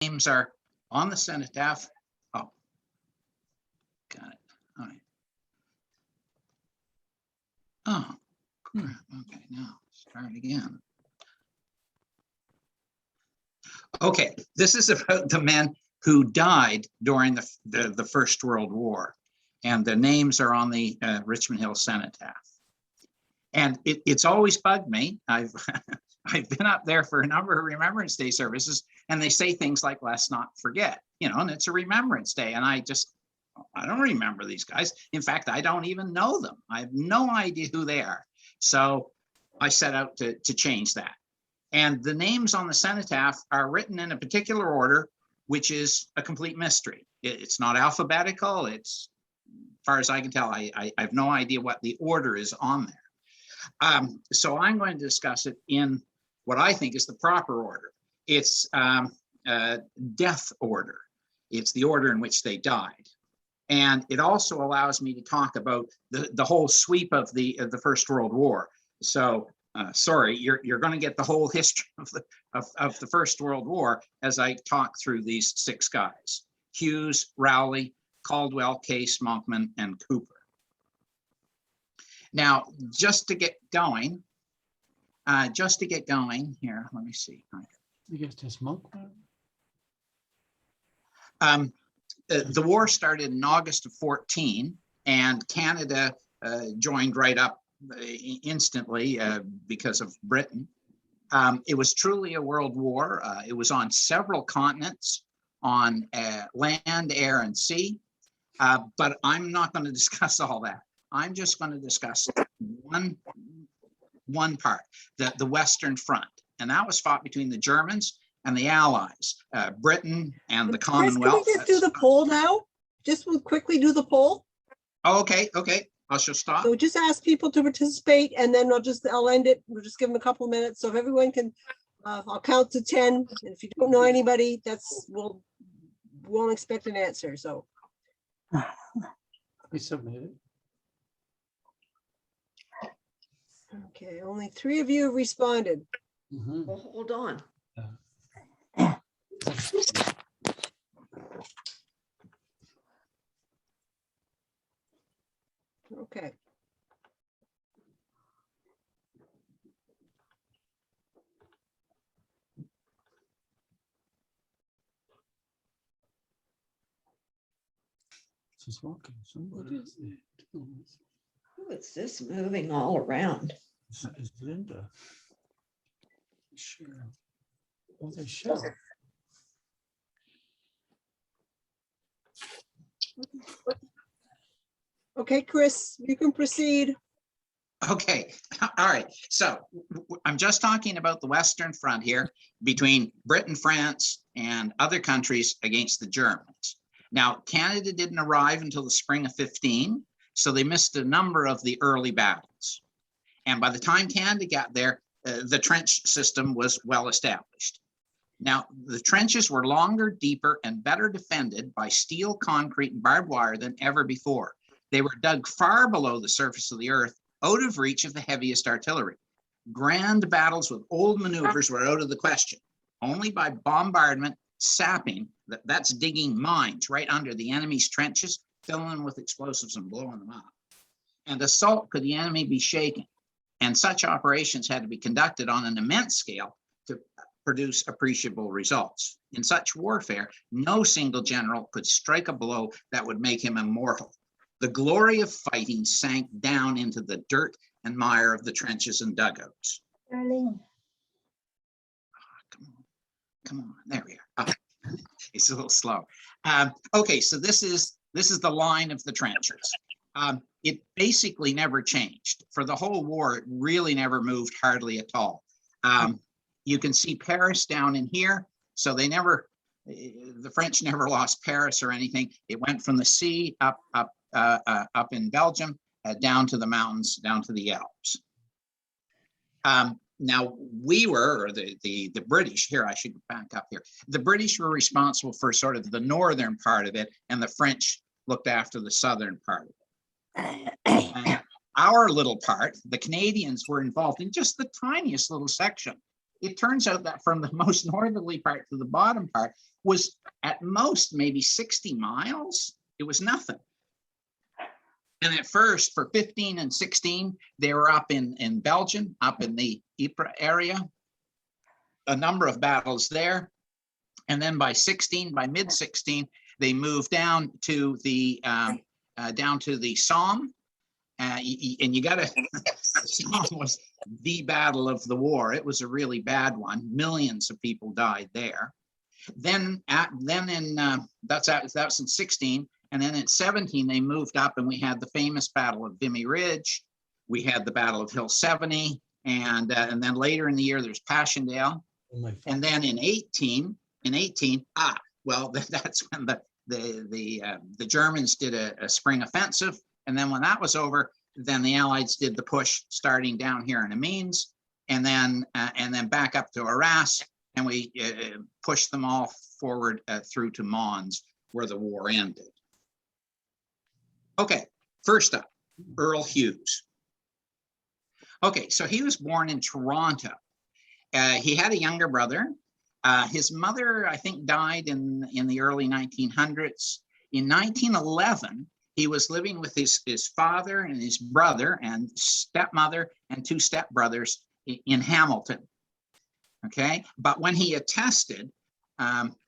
names are on the cenotaph. Oh, got it. All right. Oh, crap. Okay, now start again. Okay, this is about the men who died during the First World War, and the names are on the Richmond Hill Cenotaph. And it's always bugged me. I've I've been up there for a number of Remembrance Day services, and they say things like "Let's not forget," you know, and it's a Remembrance Day, and I don't remember these guys. In fact, I don't even know them. I have no idea who they are. So I set out to change that. And the names on the cenotaph are written in a particular order, which is a complete mystery. It's not alphabetical. It's, as far as I can tell, I have no idea what the order is on there. So I'm going to discuss it in what I think is the proper order. It's death order. It's the order in which they died. And it also allows me to talk about the whole sweep of the First World War. So sorry, you're going to get the whole history of the First World War as I talk through these 6 guys: Hughes, Rowley, Caldwell, Case, Monkman, and Cooper. Now, just to get going here, let me see. You get to smoke. The war started in August of 14, and Canada joined right up instantly because of Britain. It was truly a world war. It was on several continents, on land, air, and sea. But I'm not going to discuss all that. I'm just going to discuss one part, the Western Front, and that was fought between the Germans and the Allies, Britain and the Commonwealth. Chris, can we just do the poll now? Just we'll quickly do the poll. Oh, okay, I shall stop. So just ask people to participate, and then I'll end it. We'll just give them a couple of minutes. So if everyone can, I'll count to 10. And if you don't know anybody, we won't expect an answer. So. We submitted. Okay, only 3 of you have responded. Well, hold on. Okay. She's walking somewhere. Who is this moving all around? It's Linda. Sure. Oh, they show. Okay, Chris, you can proceed. Okay, all right. So I'm just talking about the Western Front here between Britain, France, and other countries against the Germans. Now, Canada didn't arrive until the spring of 15, so they missed a number of the early battles. And by the time Canada got there, the trench system was well established. Now, the trenches were longer, deeper, and better defended by steel, concrete, and barbed wire than ever before. They were dug far below the surface of the earth, out of reach of the heaviest artillery. Grand battles with old maneuvers were out of the question. Only by bombardment, sapping, that's digging mines right under the enemy's trenches, filling them with explosives and blowing them up. And assault could the enemy be shaken. And such operations had to be conducted on an immense scale to produce appreciable results. In such warfare, no single general could strike a blow that would make him immortal. The glory of fighting sank down into the dirt and mire of the trenches and dugouts. Darlene. Oh, come on, there we are. Oh, it's a little slow. Okay, so this is the line of the trenches. It basically never changed. For the whole war, it really never moved hardly at all. You can see Paris down in here. So the French never lost Paris or anything. It went from the sea up in Belgium, down to the mountains, down to the Alps. Now we were, or the British, here I should back up here. The British were responsible for sort of the northern part of it, and the French looked after the southern part of it. And our little part, the Canadians were involved in just the tiniest little section it turns out that from the most northerly part to the bottom part was at most maybe 60 miles. It was nothing. And at first, for 15 and 16, they were up in Belgium, up in the Ypres area, a number of battles there. And then by mid 16, they moved down to the Somme. And you got to, Somme was the battle of the war. It was a really bad one. Millions of people died there. Then that's in 16. And then in 17, they moved up and we had the famous Battle of Vimy Ridge. We had the Battle of Hill 70. And then later in the year, there's Passchendaele. And then in 18, well, that's when the Germans did a spring offensive. And then when that was over, then the Allies did the push starting down here in Amiens and then back up to Harass. And we pushed them all forward through to Mons, where the war ended. Okay, first up, Earl Hughes. Okay, so he was born in Toronto. He had a younger brother. His mother, I think, died in the early 1900s. In 1911, he was living with his father and his brother and stepmother and two stepbrothers in Hamilton. Okay, but when he attested,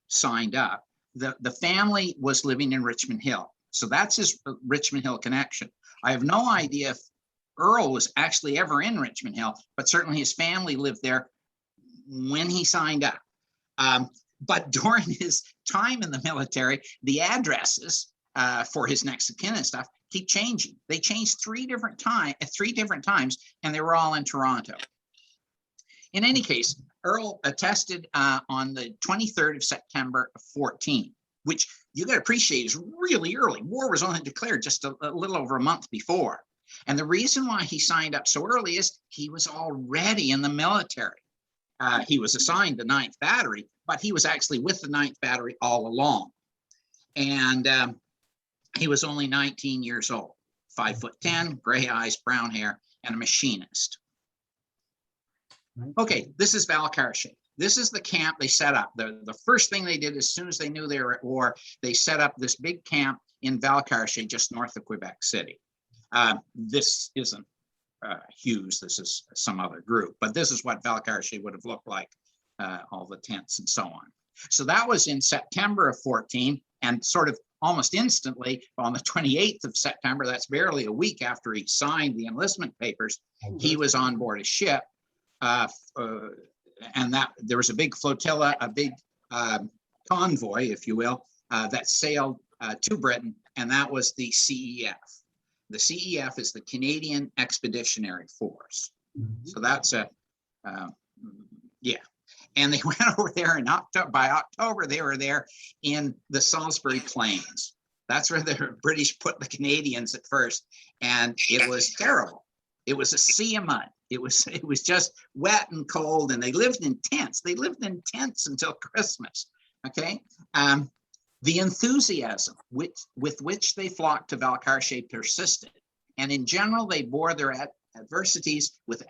signed up, the family was living in Richmond Hill. So that's his Richmond Hill connection. I have no idea if Earl was actually ever in Richmond Hill, but certainly his family lived there when he signed up. But during his time in the military, the addresses for his next of kin and stuff keep changing. They changed three different times, and they were all in Toronto. In any case, Earl attested on the 23rd of September of 14, which you got to appreciate is really early. War was only declared just a little over a month before. And the reason why he signed up so early is he was already in the military. He was assigned the 9th Battery, but he was actually with the 9th Battery all along. And he was only 19 years old, 5'10", gray eyes, brown hair, and a machinist. Okay, this is Valcartier. This is the camp they set up. The first thing they did as soon as they knew they were at war, they set up this big camp in Valcartier, just north of Quebec City. This isn't Hughes, this is some other group, but this is what Valcartier would have looked like, all the tents and so on. So that was in September of 14, and sort of almost instantly on the 28th of September, that's barely a week after he signed the enlistment papers, he was on board a ship. And that there was a big flotilla, a big convoy, if you will, that sailed to Britain, and that was the CEF. The CEF is the Canadian Expeditionary Force. So that's yeah. And they went over there in October. By October, they were there in the Salisbury Plains. That's where the British put the Canadians at first, and it was terrible. It was a sea of mud. It was just wet and cold, and they lived in tents. They lived in tents until Christmas. Okay. The enthusiasm with which they flocked to Valcartier persisted, and in general, they bore their adversities with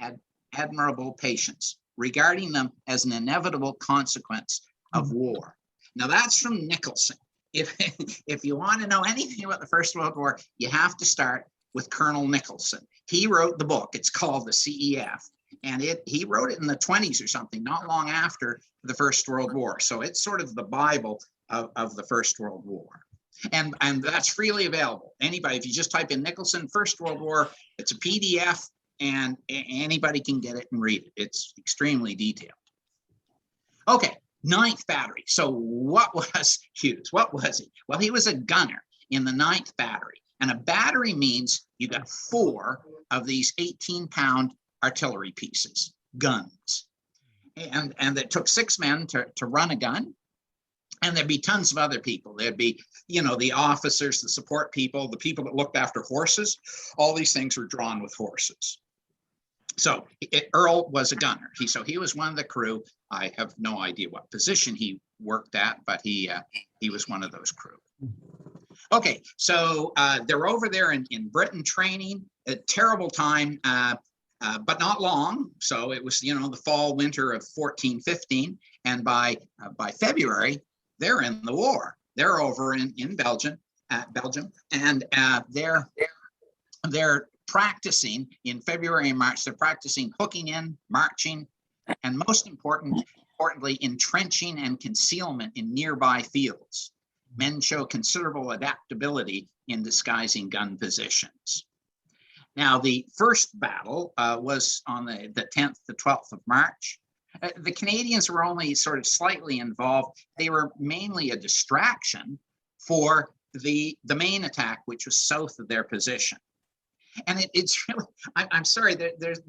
admirable patience, regarding them as an inevitable consequence of war. Now that's from Nicholson. If you want to know anything about the First World War, you have to start with Colonel Nicholson. He wrote the book. It's called the CEF, and he wrote it in the 20s or something, not long after the First World War. So it's sort of the Bible of the First World War. And that's freely available. Anybody, if you just type in Nicholson First World War, it's a PDF, and anybody can get it and read it. It's extremely detailed. Okay, 9th Battery. So what was Hughes? What was he? Well, he was a gunner in the 9th Battery. And a battery means you got 4 of these 18-pound artillery pieces, guns. And it took 6 men to run a gun. And there'd be tons of other people. There'd be, the officers, the support people, the people that looked after horses. All these things were drawn with horses. So Earl was a gunner. So he was one of the crew. I have no idea what position he worked at, but he was one of those crew. Okay, so they're over there in Britain training, a terrible time. but not long. So it was, the fall, winter of 14-15. And by February, they're in the war. They're over in Belgium, and they're practicing in February and March. They're practicing hooking in, marching, and most importantly, entrenching and concealment in nearby fields. Men show considerable adaptability in disguising gun positions. Now, the first battle was on the 10th to 12th of March. The Canadians were only sort of slightly involved. They were mainly a distraction for the main attack, which was south of their position. And it's really, I'm sorry, there's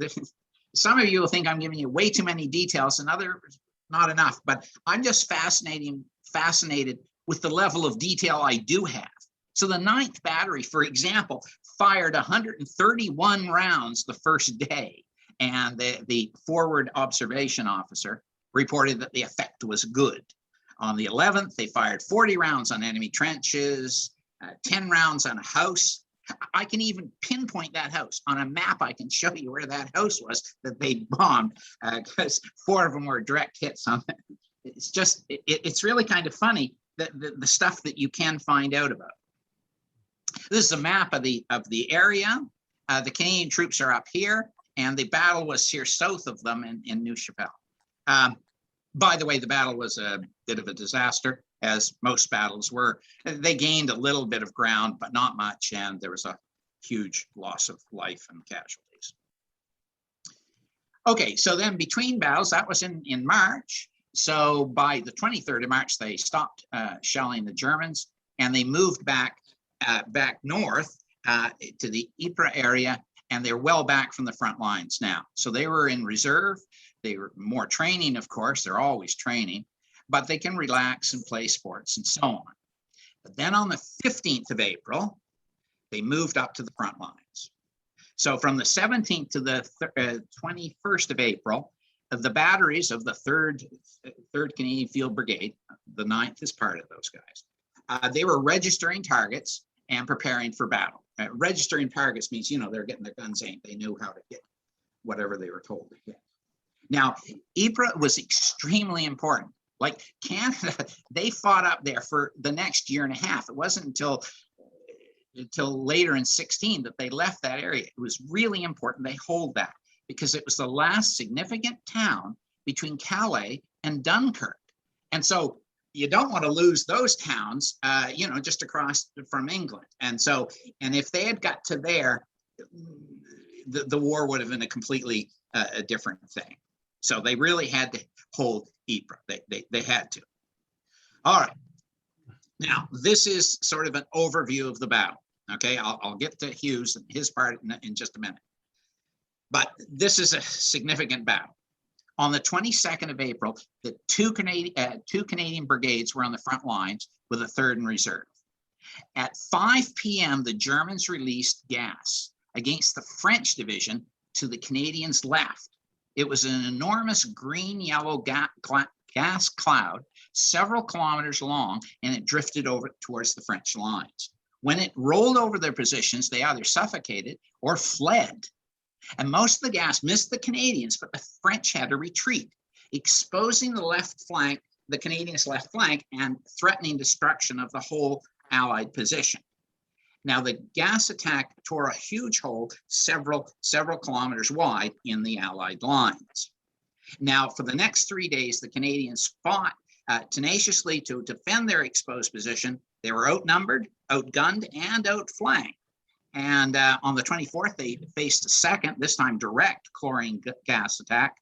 some of you will think I'm giving you way too many details and others not enough, but I'm just fascinated with the level of detail I do have. So the 9th Battery, for example, fired 131 rounds the first day. And the forward observation officer reported that the effect was good. On the 11th, they fired 40 rounds on enemy trenches, 10 rounds on a house. I can even pinpoint that house. On a map, I can show you where that house was that they bombed, because 4 of them were direct hits on it. It's just, it's really kind of funny, the stuff that you can find out about. This is a map of the area. The Canadian troops are up here, and the battle was here south of them in New Chapelle. By the way, the battle was a bit of a disaster, as most battles were. They gained a little bit of ground, but not much, and there was a huge loss of life and casualties. Okay, so then between battles, that was in March. So by the 23rd of March, they stopped shelling the Germans, and they moved back north to the Ypres area, and they're well back from the front lines now. So they were in reserve. They were more training, of course, they're always training, but they can relax and play sports and so on. But then on the 15th of April, they moved up to the front lines. So from the 17th to the 21st of April, the batteries of the 3rd Canadian Field Brigade, the 9th is part of those guys, they were registering targets and preparing for battle. Registering targets means, they're getting their guns aimed. They knew how to hit whatever they were told to hit. Now, Ypres was extremely important. Like Canada, they fought up there for the next year and a half. It wasn't until later in 16 that they left that area. It was really important they hold that, because it was the last significant town between Calais and Dunkirk. And so you don't want to lose those towns, just across from England. And if they had got to there, the war would have been a completely different thing. So they really had to hold Ypres. They had to. All right. Now, this is sort of an overview of the battle. Okay, I'll get to Hughes and his part in just a minute. But this is a significant battle. On the 22nd of April, the two Canadian brigades were on the front lines with a 3rd in reserve. At 5 p.m., the Germans released gas against the French division to the Canadians' left. It was an enormous green-yellow gas cloud, several kilometers long, and it drifted over towards the French lines. When it rolled over their positions, they either suffocated or fled. And most of the gas missed the Canadians, but the French had to retreat, exposing the left flank, the Canadians' left flank, and threatening destruction of the whole Allied position. Now, the gas attack tore a huge hole several kilometers wide in the Allied lines. Now, for the next 3 days, the Canadians fought tenaciously to defend their exposed position. They were outnumbered, outgunned, and outflanked. And on the 24th, they faced a second, this time direct chlorine gas attack.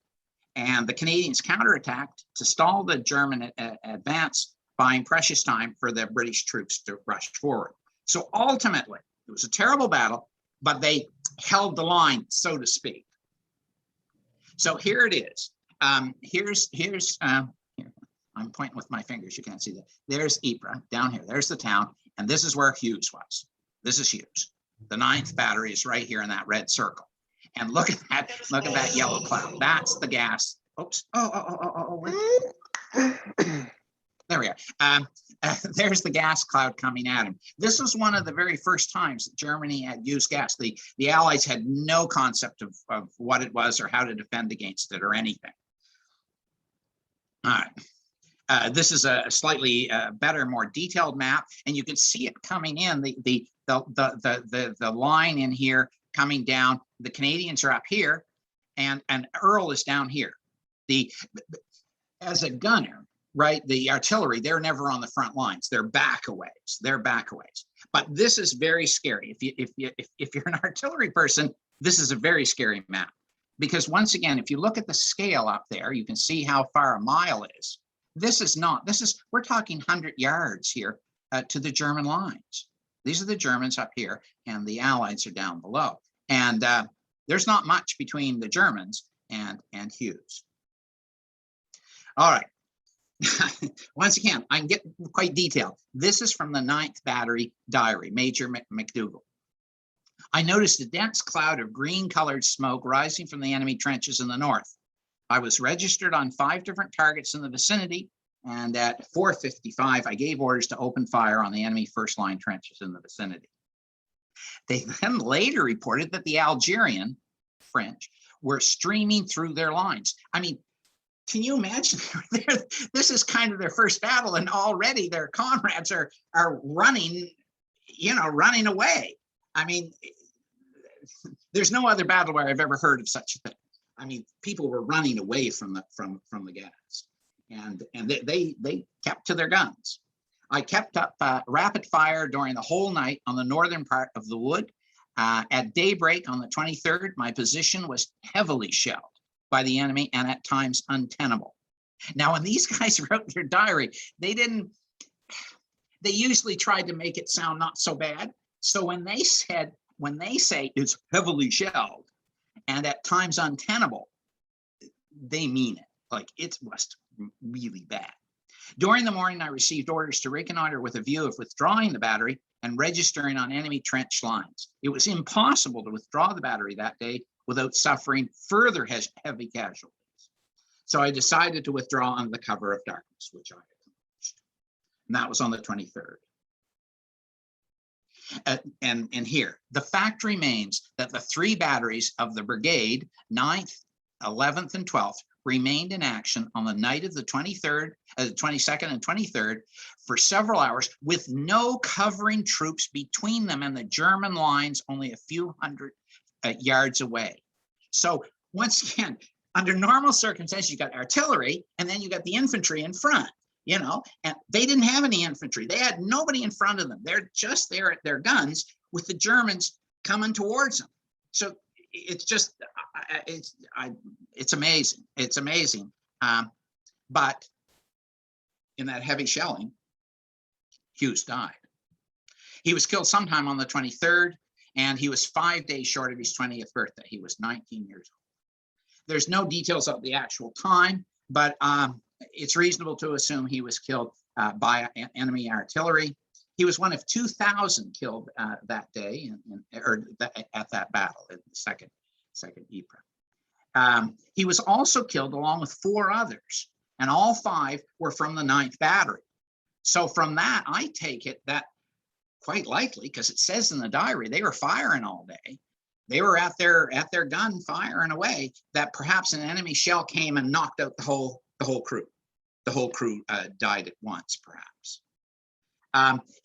And the Canadians counterattacked to stall the German advance, buying precious time for the British troops to rush forward. So ultimately, it was a terrible battle, but they held the line, so to speak. So here it is. Here's I'm pointing with my fingers. You can't see that. There's Ypres down here. There's the town, and this is where Hughes was. This is Hughes. The 9th Battery is right here in that red circle. And look at that. Look at that yellow cloud. That's the gas. Oops. There we are. there's the gas cloud coming at him. This was one of the very first times that Germany had used gas. The Allies had no concept of what it was or how to defend against it or anything. All right. This is a slightly better, more detailed map, and you can see it coming in. The line in here coming down. The Canadians are up here, and Earl is down here. As a gunner, right? The artillery, they're never on the front lines. They're back a ways. They're back a ways. But this is very scary. If you're an artillery person, this is a very scary map, because once again, if you look at the scale up there, you can see how far a mile is. We're talking 100 yards here to the German lines. These are the Germans up here, and the Allies are down below. And there's not much between the Germans and Hughes. All right. Once again, I can get quite detailed. This is from the 9th Battery diary, Major McDougall. I noticed a dense cloud of green-colored smoke rising from the enemy trenches in the north. I was registered on 5 different targets in the vicinity, and at 4:55, I gave orders to open fire on the enemy first-line trenches in the vicinity. They then later reported that the Algerian French were streaming through their lines. I mean, can you imagine? This is kind of their first battle, and already their comrades are running, running away. I mean, there's no other battle where I've ever heard of such a thing. I mean, people were running away from the gas, and they kept to their guns. I kept up rapid fire during the whole night on the northern part of the wood. At daybreak on the 23rd, my position was heavily shelled by the enemy and at times untenable. Now, when these guys wrote their diary, they usually tried to make it sound not so bad. So when they say it's heavily shelled and at times untenable, they mean it. Like, it was really bad. During the morning, I received orders to reconnoiter with a view of withdrawing the battery and registering on enemy trench lines. It was impossible to withdraw the battery that day without suffering further heavy casualties. So I decided to withdraw under the cover of darkness, which I accomplished. And that was on the 23rd. And here, the fact remains that the 3 batteries of the brigade, 9th, 11th, and 12th, remained in action on the night of the 22nd and 23rd for several hours with no covering troops between them and the German lines only a few hundred yards away. So once again, under normal circumstances, you got artillery and then you got the infantry in front, and they didn't have any infantry. They had nobody in front of them. They're just there at their guns with the Germans coming towards them. So it's just, it's amazing. It's amazing. But in that heavy shelling, Hughes died. He was killed sometime on the 23rd, and he was 5 days short of his 20th birthday. He was 19 years old. There's no details of the actual time, but it's reasonable to assume he was killed by enemy artillery. He was one of 2,000 killed that day, at that battle in the second Ypres. He was also killed along with 4 others, and all 5 were from the 9th Battery. So from that, I take it that quite likely, because it says in the diary, they were firing all day. They were at their gun firing away, that perhaps an enemy shell came and knocked out the whole crew. The whole crew died at once, perhaps.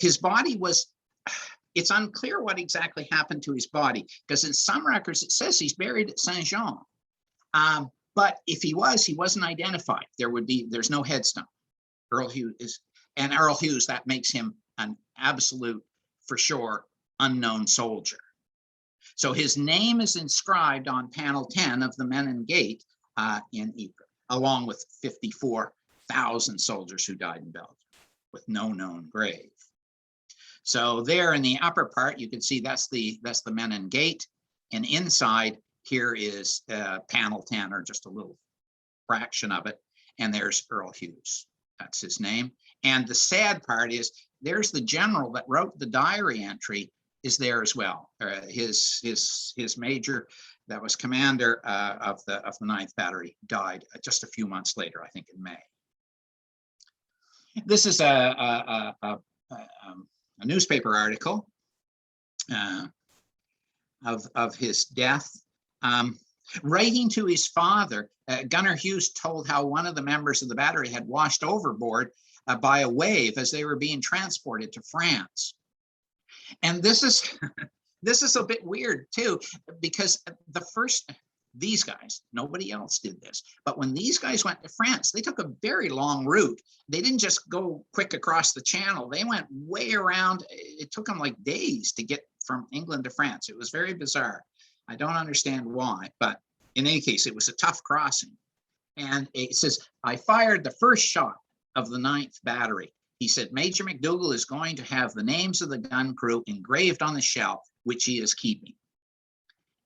His body was, it's unclear what exactly happened to his body, because in some records it says he's buried at Saint-Jean. But if he wasn't identified. There's no headstone. Earl Hughes, that makes him an absolute, for sure, unknown soldier. So his name is inscribed on panel 10 of the Menin Gate in Ypres, along with 54,000 soldiers who died in Belgium with no known grave. So there in the upper part, you can see that's the Menin Gate, and inside here is panel 10, or just a little fraction of it, and there's Earl Hughes. That's his name. And the sad part is there's the general that wrote the diary entry is there as well. His major that was commander of the 9th Battery died just a few months later, I think in May. This is a newspaper article of his death. Writing to his father, Gunner Hughes told how one of the members of the battery had washed overboard by a wave as they were being transported to France. And this is this is a bit weird too, because these guys, nobody else did this, but when these guys went to France, they took a very long route. They didn't just go quick across the channel. They went way around. It took them like days to get from England to France. It was very bizarre. I don't understand why, but in any case, it was a tough crossing. And it says, I fired the first shot of the 9th battery. He said, Major McDougall is going to have the names of the gun crew engraved on the shelf, which he is keeping.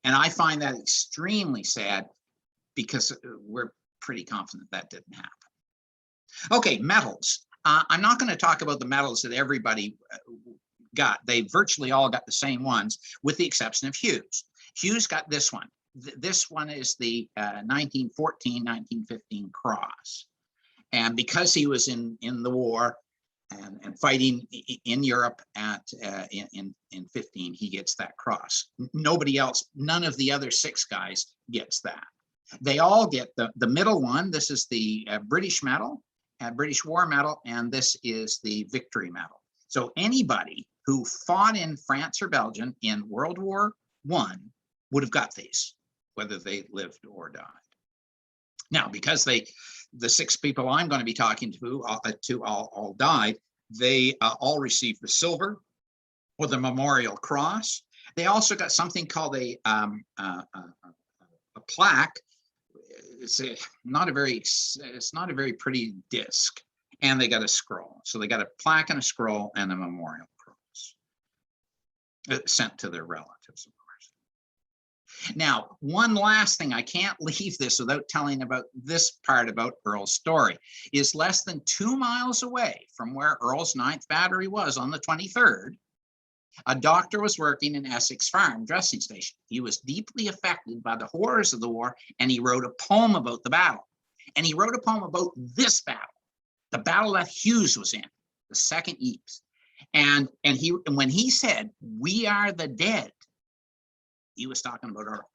And I find that extremely sad because we're pretty confident that didn't happen. Okay, medals. I'm not going to talk about the medals that everybody got. They virtually all got the same ones, with the exception of Hughes. Hughes got this one. This one is the 1914-1915 Cross. And because he was in the war and fighting in Europe in 15, he gets that cross. Nobody else, none of the other 6 guys gets that. They all get the middle one. This is the British medal, British War medal, and this is the Victory medal. So anybody who fought in France or Belgium in World War I would have got these, whether they lived or died. Now, because the 6 people I'm going to be talking to all died, they all received the silver or the Memorial Cross. They also got something called a plaque. It's not a very pretty disc, and they got a scroll. So they got a plaque and a scroll and a Memorial Cross sent to their relatives, of course. Now, one last thing, I can't leave this without telling about this part about Earl's story, is less than 2 miles away from where Earl's 9th Battery was on the 23rd, a doctor was working in Essex Farm dressing station. He was deeply affected by the horrors of the war, and he wrote a poem about the battle. And he wrote a poem about this battle, the battle that Hughes was in, the Second Ypres. And when he said, "We are the dead," he was talking about Earl.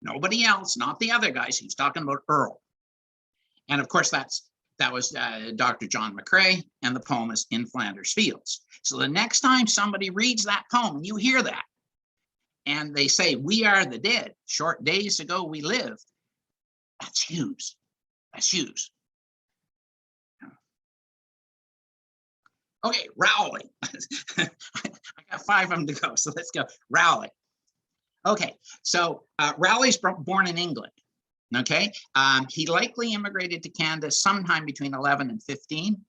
Nobody else, not the other guys. He's talking about Earl. And of course, that was Dr. John McCrae, and the poem is In Flanders Fields. So the next time somebody reads that poem and you hear that, and they say, "We are the dead, short days ago we lived," that's Hughes. That's Hughes. Okay, Rowley. I got 5 of them to go, so let's go. Rowley. Okay, so Rowley's born in England. Okay, he likely immigrated to Canada sometime between 11 and 15.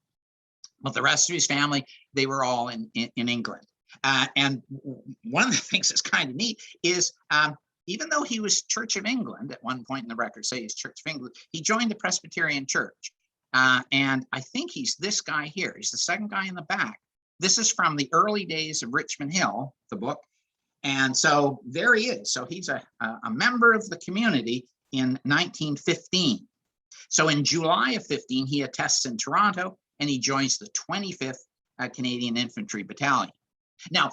But the rest of his family, they were all in England. And one of the things that's kind of neat is even though he was Church of England at one point in the record, say he's Church of England, he joined the Presbyterian Church. And I think he's this guy here. He's the second guy in the back. This is from the early days of Richmond Hill, the book. And so there he is. So he's a member of the community in 1915. So in July of 15, he attests in Toronto, and he joins the 25th Canadian Infantry Battalion. Now,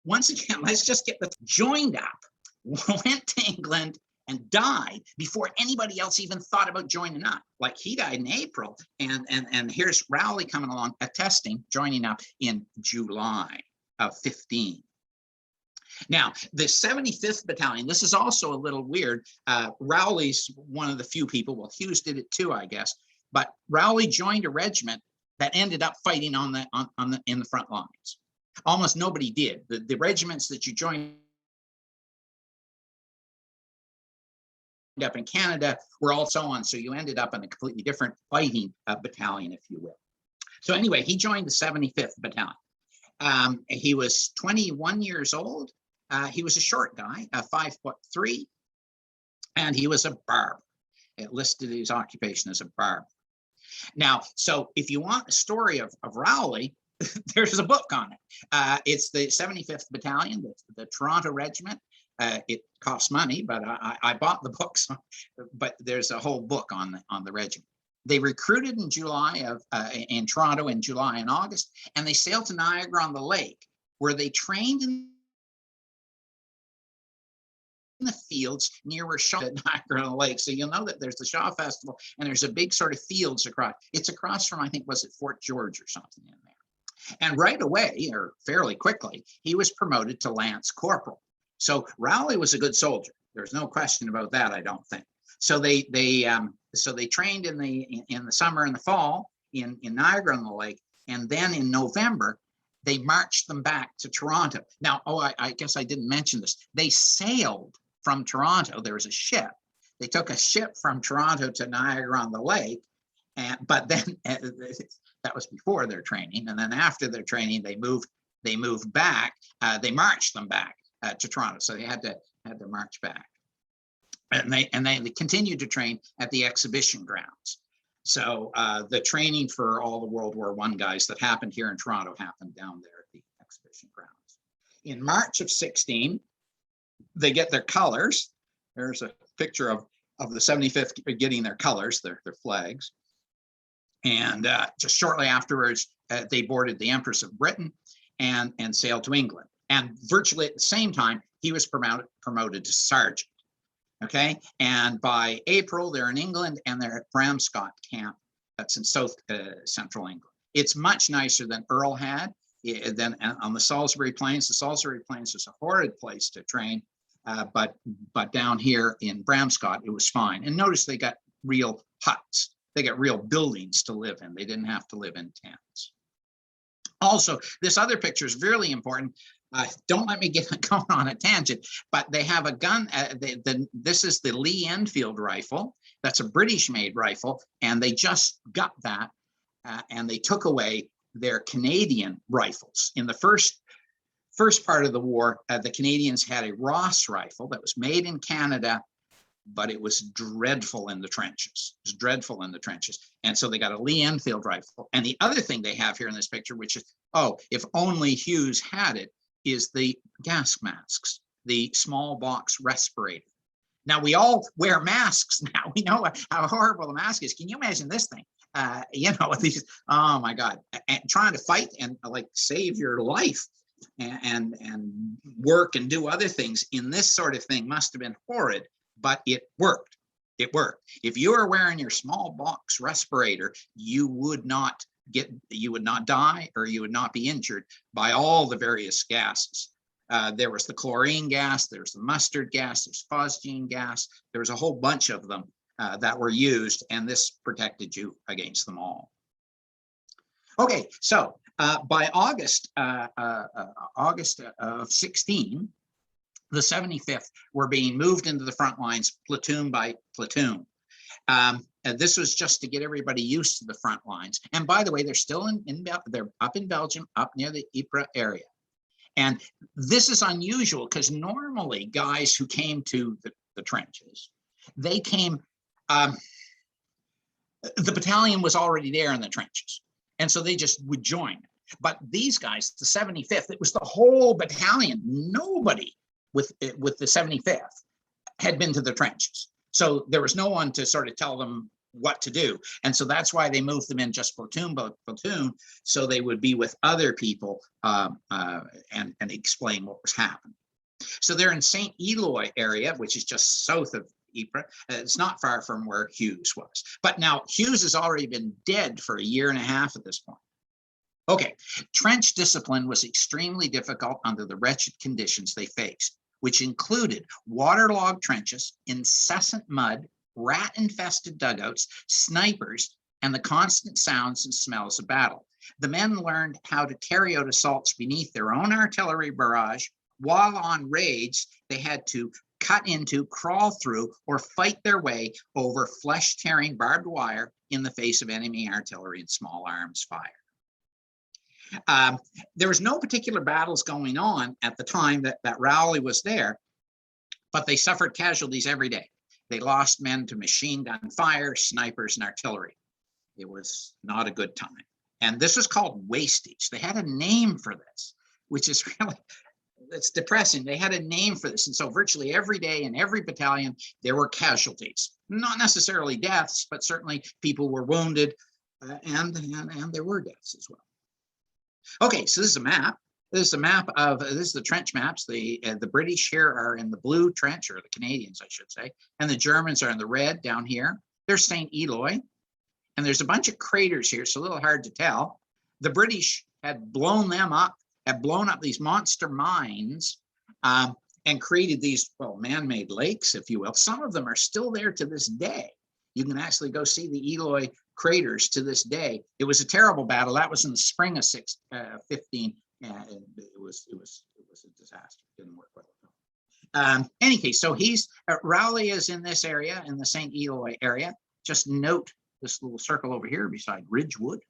once again, let's just get the joined up, went to England, and died before anybody else even thought about joining up. Like, he died in April, and here's Rowley coming along, attesting, joining up in July of 15. Now, the 75th Battalion, this is also a little weird. Rowley's one of the few people, well, Hughes did it too, I guess, but Rowley joined a regiment that ended up fighting in the front lines. Almost nobody did. The regiments that you joined up in Canada were also on, so you ended up in a completely different fighting battalion, if you will. So anyway, he joined the 75th Battalion. He was 21 years old. He was a short guy, 5'3", and he was a barber. It listed his occupation as a barber. Now, so if you want a story of Rowley, there's a book on it. It's the 75th Battalion, the Toronto Regiment. It costs money, but I bought the books, but there's a whole book on the regiment. They recruited in in Toronto in July and August, and they sailed to Niagara-on-the-Lake, where they trained in the fields near where Shaw at Niagara-on-the-Lake. So you'll know that there's the Shaw Festival, and there's a big sort of fields across. It's across from, I think, was it Fort George or something in there. And right away, or fairly quickly, he was promoted to Lance Corporal. So Rowley was a good soldier. There's no question about that, I don't think. So they trained in the summer and the fall in Niagara-on-the-Lake, and then in November they marched them back to Toronto. Now, I guess I didn't mention this. They sailed from Toronto. There was a ship. They took a ship from Toronto to Niagara-on-the-Lake, but then that was before their training, and then after their training they moved back. They marched them back to Toronto, so they had to march back. And they continued to train at the exhibition grounds. So the training for all the World War I guys that happened here in Toronto happened down there at the exhibition grounds. In March of 16, they get their colors. There's a picture of the 75th getting their colors, their flags. And just shortly afterwards, they boarded the Empress of Britain and sailed to England. And virtually at the same time, he was promoted to sergeant. Okay, and by April, they're in England and they're at Bramscott Camp. That's in south central England. It's much nicer than Earl had than on the Salisbury Plains. The Salisbury Plains is a horrid place to train, but down here in Bramscott, it was fine. And notice they got real huts. They got real buildings to live in. They didn't have to live in tents. Also, this other picture is really important. Don't let me get going on a tangent, but they have a gun. This is the Lee Enfield rifle. That's a British-made rifle, and they just got that, and they took away their Canadian rifles. In the first part of the war, the Canadians had a Ross rifle that was made in Canada, but it was dreadful in the trenches. It was dreadful in the trenches. And so they got a Lee Enfield rifle. And the other thing they have here in this picture, which is, if only Hughes had it, is the gas masks, the small box respirator. Now we all wear masks now. We know how horrible the mask is. Can you imagine this thing? These, oh my God, and trying to fight and like save your life and work and do other things in this sort of thing must have been horrid, but it worked. It worked. If you were wearing your small box respirator, you would not die, or you would not be injured by all the various gases. There was the chlorine gas, there's the mustard gas, there's phosgene gas. There was a whole bunch of them that were used, and this protected you against them all. Okay, so by August of 16, the 75th were being moved into the front lines platoon by platoon. And this was just to get everybody used to the front lines. And by the way, they're still they're up in Belgium, up near the Ypres area. And this is unusual because normally guys who came to the trenches, they came, the battalion was already there in the trenches. And so they just would join. But these guys, the 75th, it was the whole battalion. Nobody with the 75th had been to the trenches. So there was no one to sort of tell them what to do. And so that's why they moved them in just platoon by platoon, so they would be with other people and explain what was happening. So they're in St. Eloi area, which is just south of Ypres. It's not far from where Hughes was. But now Hughes has already been dead for a year and a half at this point. Okay, trench discipline was extremely difficult under the wretched conditions they faced, which included waterlogged trenches, incessant mud, rat-infested dugouts, snipers, and the constant sounds and smells of battle. The men learned how to carry out assaults beneath their own artillery barrage. While on raids, they had to cut into, crawl through, or fight their way over flesh-tearing barbed wire in the face of enemy artillery and small arms fire. There was no particular battles going on at the time that Rowley was there, but they suffered casualties every day. They lost men to machine gun fire, snipers, and artillery. It was not a good time. And this was called wastage. They had a name for this, which is really, it's depressing. They had a name for this. And so virtually every day in every battalion, there were casualties, not necessarily deaths, but certainly people were wounded and there were deaths as well. Okay, so this is a map. This is a map of, this is the trench maps. The British here are in the blue trench, or the Canadians, I should say, and the Germans are in the red down here. There's St. Eloi, and there's a bunch of craters here, so a little hard to tell. The British had blown them up, had blown up these monster mines and created these, well, man-made lakes, if you will. Some of them are still there to this day. You can actually go see the Eloi craters to this day. It was a terrible battle. That was in the spring of 15. And it was a disaster. It didn't work well at all. Any case, so Rowley is in this area, in the St. Eloi area. Just note this little circle over here beside Ridgewood.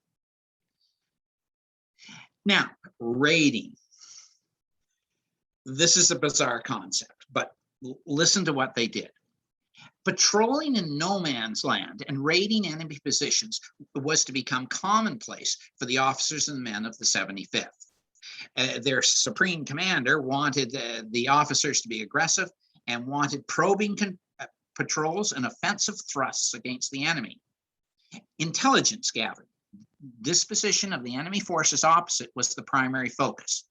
Now, raiding. This is a bizarre concept, but listen to what they did. Patrolling in no man's land and raiding enemy positions was to become commonplace for the officers and men of the 75th. Their supreme commander wanted the officers to be aggressive and wanted probing patrols and offensive thrusts against the enemy. Intelligence gathering, disposition of the enemy forces opposite was the primary focus.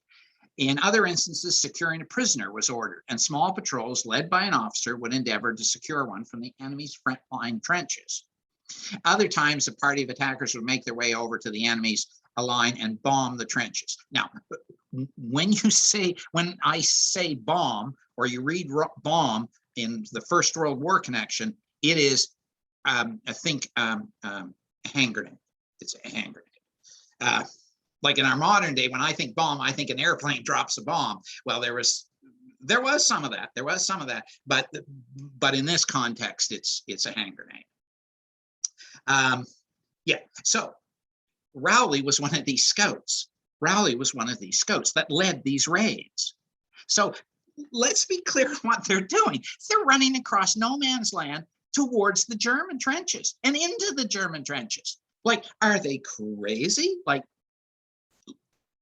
In other instances, securing a prisoner was ordered, and small patrols led by an officer would endeavor to secure one from the enemy's front line trenches. Other times, a party of attackers would make their way over to the enemy's line and bomb the trenches. Now, when I say bomb, or you read bomb in the First World War connection, it is, I think, hand grenade. It's a hand grenade. Like in our modern day, when I think bomb, I think an airplane drops a bomb. Well, there was some of that. There was some of that, but in this context, it's a hand grenade. Yeah. So Rowley was one of these scouts. Rowley was one of these scouts that led these raids. So let's be clear on what they're doing. They're running across no man's land towards the German trenches and into the German trenches. Like, are they crazy? Like,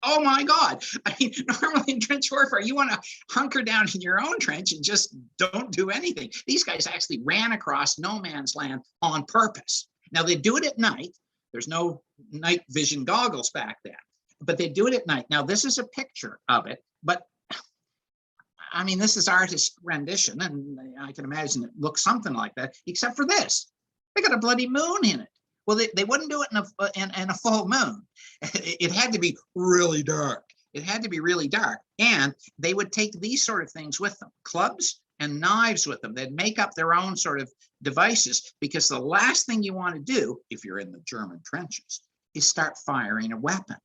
oh my God. I mean, normally in trench warfare, you want to hunker down in your own trench and just don't do anything. These guys actually ran across no man's land on purpose. Now, they do it at night. There's no night vision goggles back then, but they do it at night. Now, this is a picture of it, but I mean, this is artist rendition, and I can imagine it looks something like that, except for this. They got a bloody moon in it. Well, they wouldn't do it in a full moon. It had to be really dark. It had to be really dark. And they would take these sort of things with them, clubs and knives with them. They'd make up their own sort of devices, because the last thing you want to do if you're in the German trenches is start firing a weapon.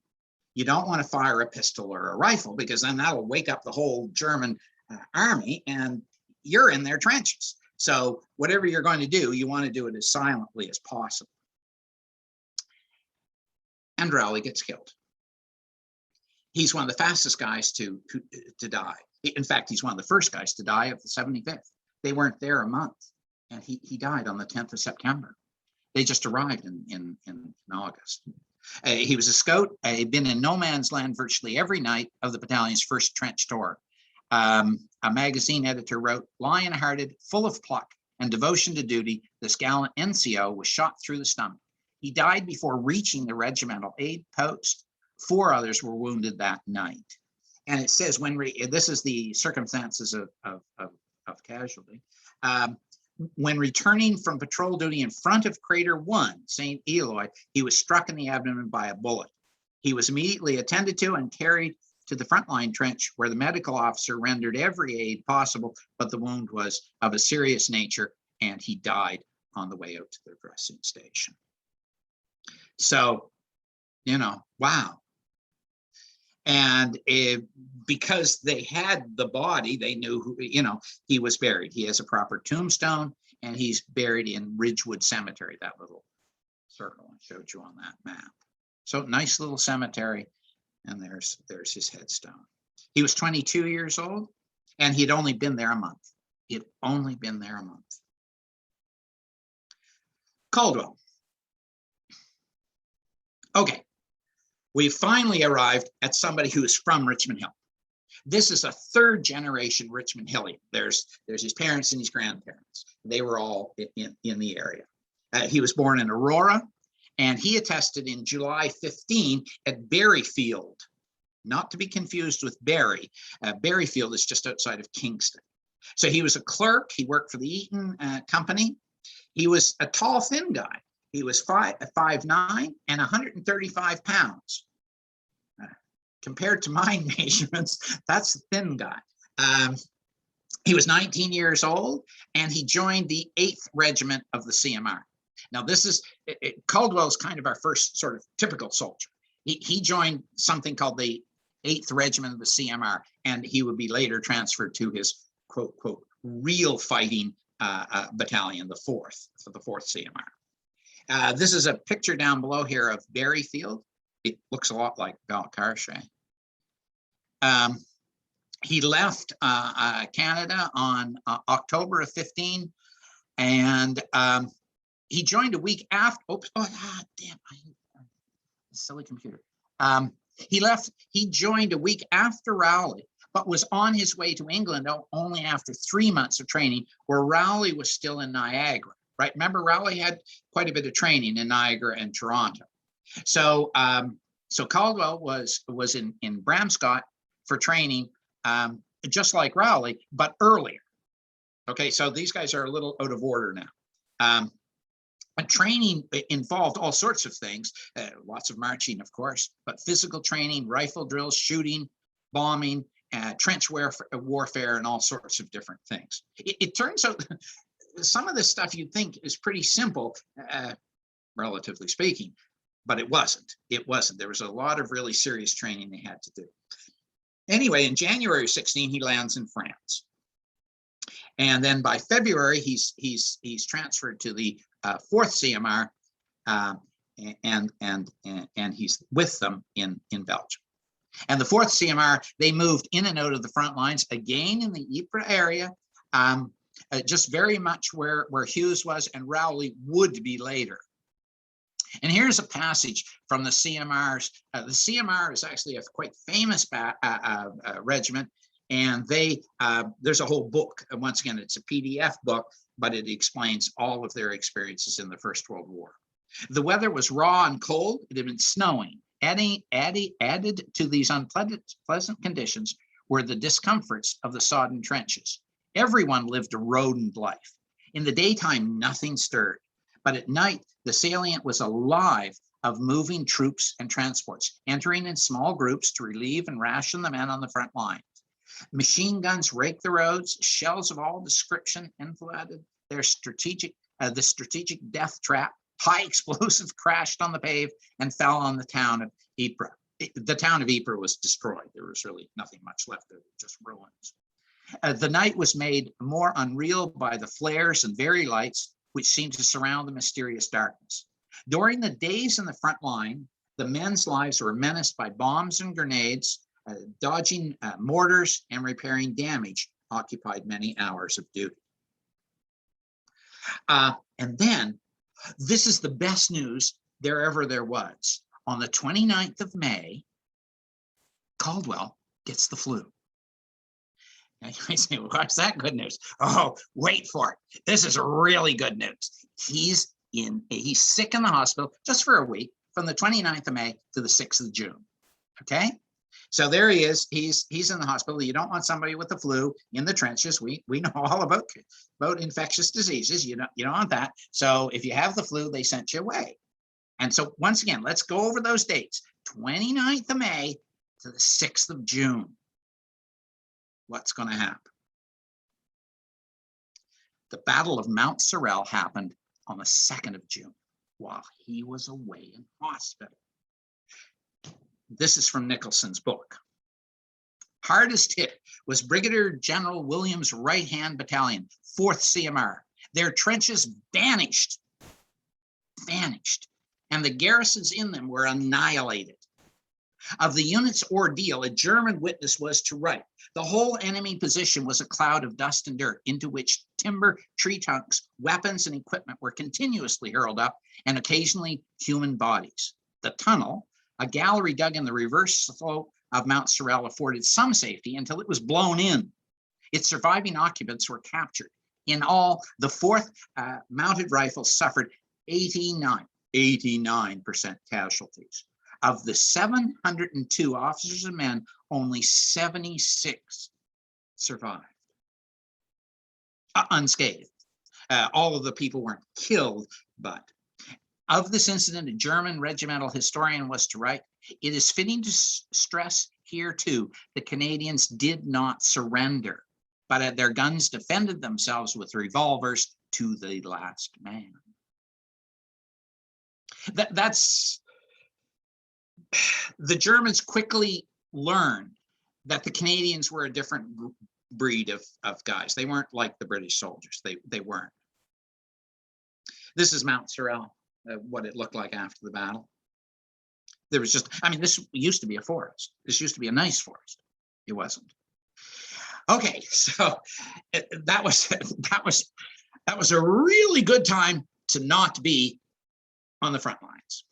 You don't want to fire a pistol or a rifle, because then that'll wake up the whole German army and you're in their trenches. So whatever you're going to do, you want to do it as silently as possible. And Rowley gets killed. He's one of the fastest guys to die. In fact, he's one of the first guys to die of the 75th. They weren't there a month, and he died on the 10th of September. They just arrived in August. He was a scout. He'd been in no man's land virtually every night of the battalion's first trench tour. A magazine editor wrote, "Lion-hearted, full of pluck and devotion to duty, this gallant NCO was shot through the stomach. He died before reaching the regimental aid post. 4 others were wounded that night." And it says, this is the circumstances of casualty. When returning from patrol duty in front of Crater 1, St. Eloi, he was struck in the abdomen by a bullet. He was immediately attended to and carried to the frontline trench, where the medical officer rendered every aid possible, but the wound was of a serious nature, and he died on the way out to their dressing station. So, wow. And because they had the body, they knew who, he was buried. He has a proper tombstone, and he's buried in Ridgewood Cemetery, that little circle I showed you on that map. So nice little cemetery, and there's his headstone. He was 22 years old, and he'd only been there a month. He'd only been there a month. Caldwell. Okay, we finally arrived at somebody who is from Richmond Hill. This is a third generation Richmond Hillian. There's his parents and his grandparents. They were all in the area. He was born in Aurora, and he attested in July 15 at Berryfield, not to be confused with Barry. Berryfield is just outside of Kingston. So he was a clerk. He worked for the Eaton Company. He was a tall, thin guy. He was 5'9" and 135 pounds. Compared to my measurements, that's a thin guy. He was 19 years old, and he joined the 8th Regiment of the CMR. Now, this is, Caldwell's kind of our first sort of typical soldier. He joined something called the 8th Regiment of the CMR, and he would be later transferred to his quote, quote, real fighting battalion, the 4th, for the 4th CMR. This is a picture down below here of Berryfield. It looks a lot like Balcarce. He left Canada on October of 15, and he joined a week after. Oops! Damn! Silly computer. He joined a week after Rowley, but was on his way to England only after 3 months of training, where Rowley was still in Niagara. Right? Remember, Rowley had quite a bit of training in Niagara and Toronto. So, so Caldwell was in Bramscott for training, just like Rowley, but earlier. Okay, so these guys are a little out of order now. Training involved all sorts of things, lots of marching, of course, but physical training, rifle drills, shooting, bombing, trench warfare, and all sorts of different things. It turns out some of this stuff you'd think is pretty simple, relatively speaking, but it wasn't. It wasn't. There was a lot of really serious training they had to do. Anyway, in January 16, he lands in France. And then by February, he's transferred to the 4th CMR, and he's with them in Belgium. And the 4th CMR, they moved in and out of the front lines, again in the Ypres area, just very much where Hughes was and Rowley would be later. And here's a passage from the CMRs. The CMR is actually a quite famous regiment, and there's a whole book. And once again, it's a PDF book, but it explains all of their experiences in the First World War. The weather was raw and cold. It had been snowing. Added to these unpleasant conditions were the discomforts of the sodden trenches. Everyone lived a rodent life. In the daytime, nothing stirred, but at night, the salient was alive of moving troops and transports, entering in small groups to relieve and ration the men on the front line. Machine guns raked the roads, shells of all description enfilade the strategic death trap. High explosive crashed on the pave and fell on the town of Ypres. The town of Ypres was destroyed. There was really nothing much left there, just ruins. The night was made more unreal by the flares and very lights which seemed to surround the mysterious darkness. During the days in the front line, the men's lives were menaced by bombs and grenades. Dodging mortars and repairing damage occupied many hours of duty. And then, this is the best news there was. On the 29th of May, Caldwell gets the flu. Now you might say, well, what's that good news? Oh, wait for it. This is really good news. He's sick in the hospital just for a week from the 29th of May to the 6th of June. Okay? So there he is. He's in the hospital. You don't want somebody with the flu in the trenches. We know all about infectious diseases. You don't want that. So if you have the flu, they sent you away. And so once again, let's go over those dates. 29th of May to the 6th of June. What's going to happen? The Battle of Mount Sorel happened on the 2nd of June while he was away in hospital. This is from Nicholson's book. Hardest hit was Brigadier General Williams' right-hand battalion, 4th CMR. Their trenches vanished, and the garrisons in them were annihilated. Of the unit's ordeal, a German witness was to write, the whole enemy position was a cloud of dust and dirt into which timber, tree trunks, weapons, and equipment were continuously hurled up, and occasionally human bodies. The tunnel, a gallery dug in the reverse slope of Mount Sorel afforded some safety until it was blown in. Its surviving occupants were captured. In all, the 4th Mounted Rifles suffered 89% casualties. Of the 702 officers and men, only 76 survived unscathed. All of the people weren't killed, but of this incident, a German regimental historian was to write, "It is fitting to stress here too, the Canadians did not surrender, but at their guns defended themselves with revolvers to the last man." That's the Germans quickly learned that the Canadians were a different breed of guys. They weren't like the British soldiers. They weren't. This is Mount Sorel, what it looked like after the battle. There was just, I mean, this used to be a forest. This used to be a nice forest. It wasn't. Okay, so that was a really good time to not be on the front lines.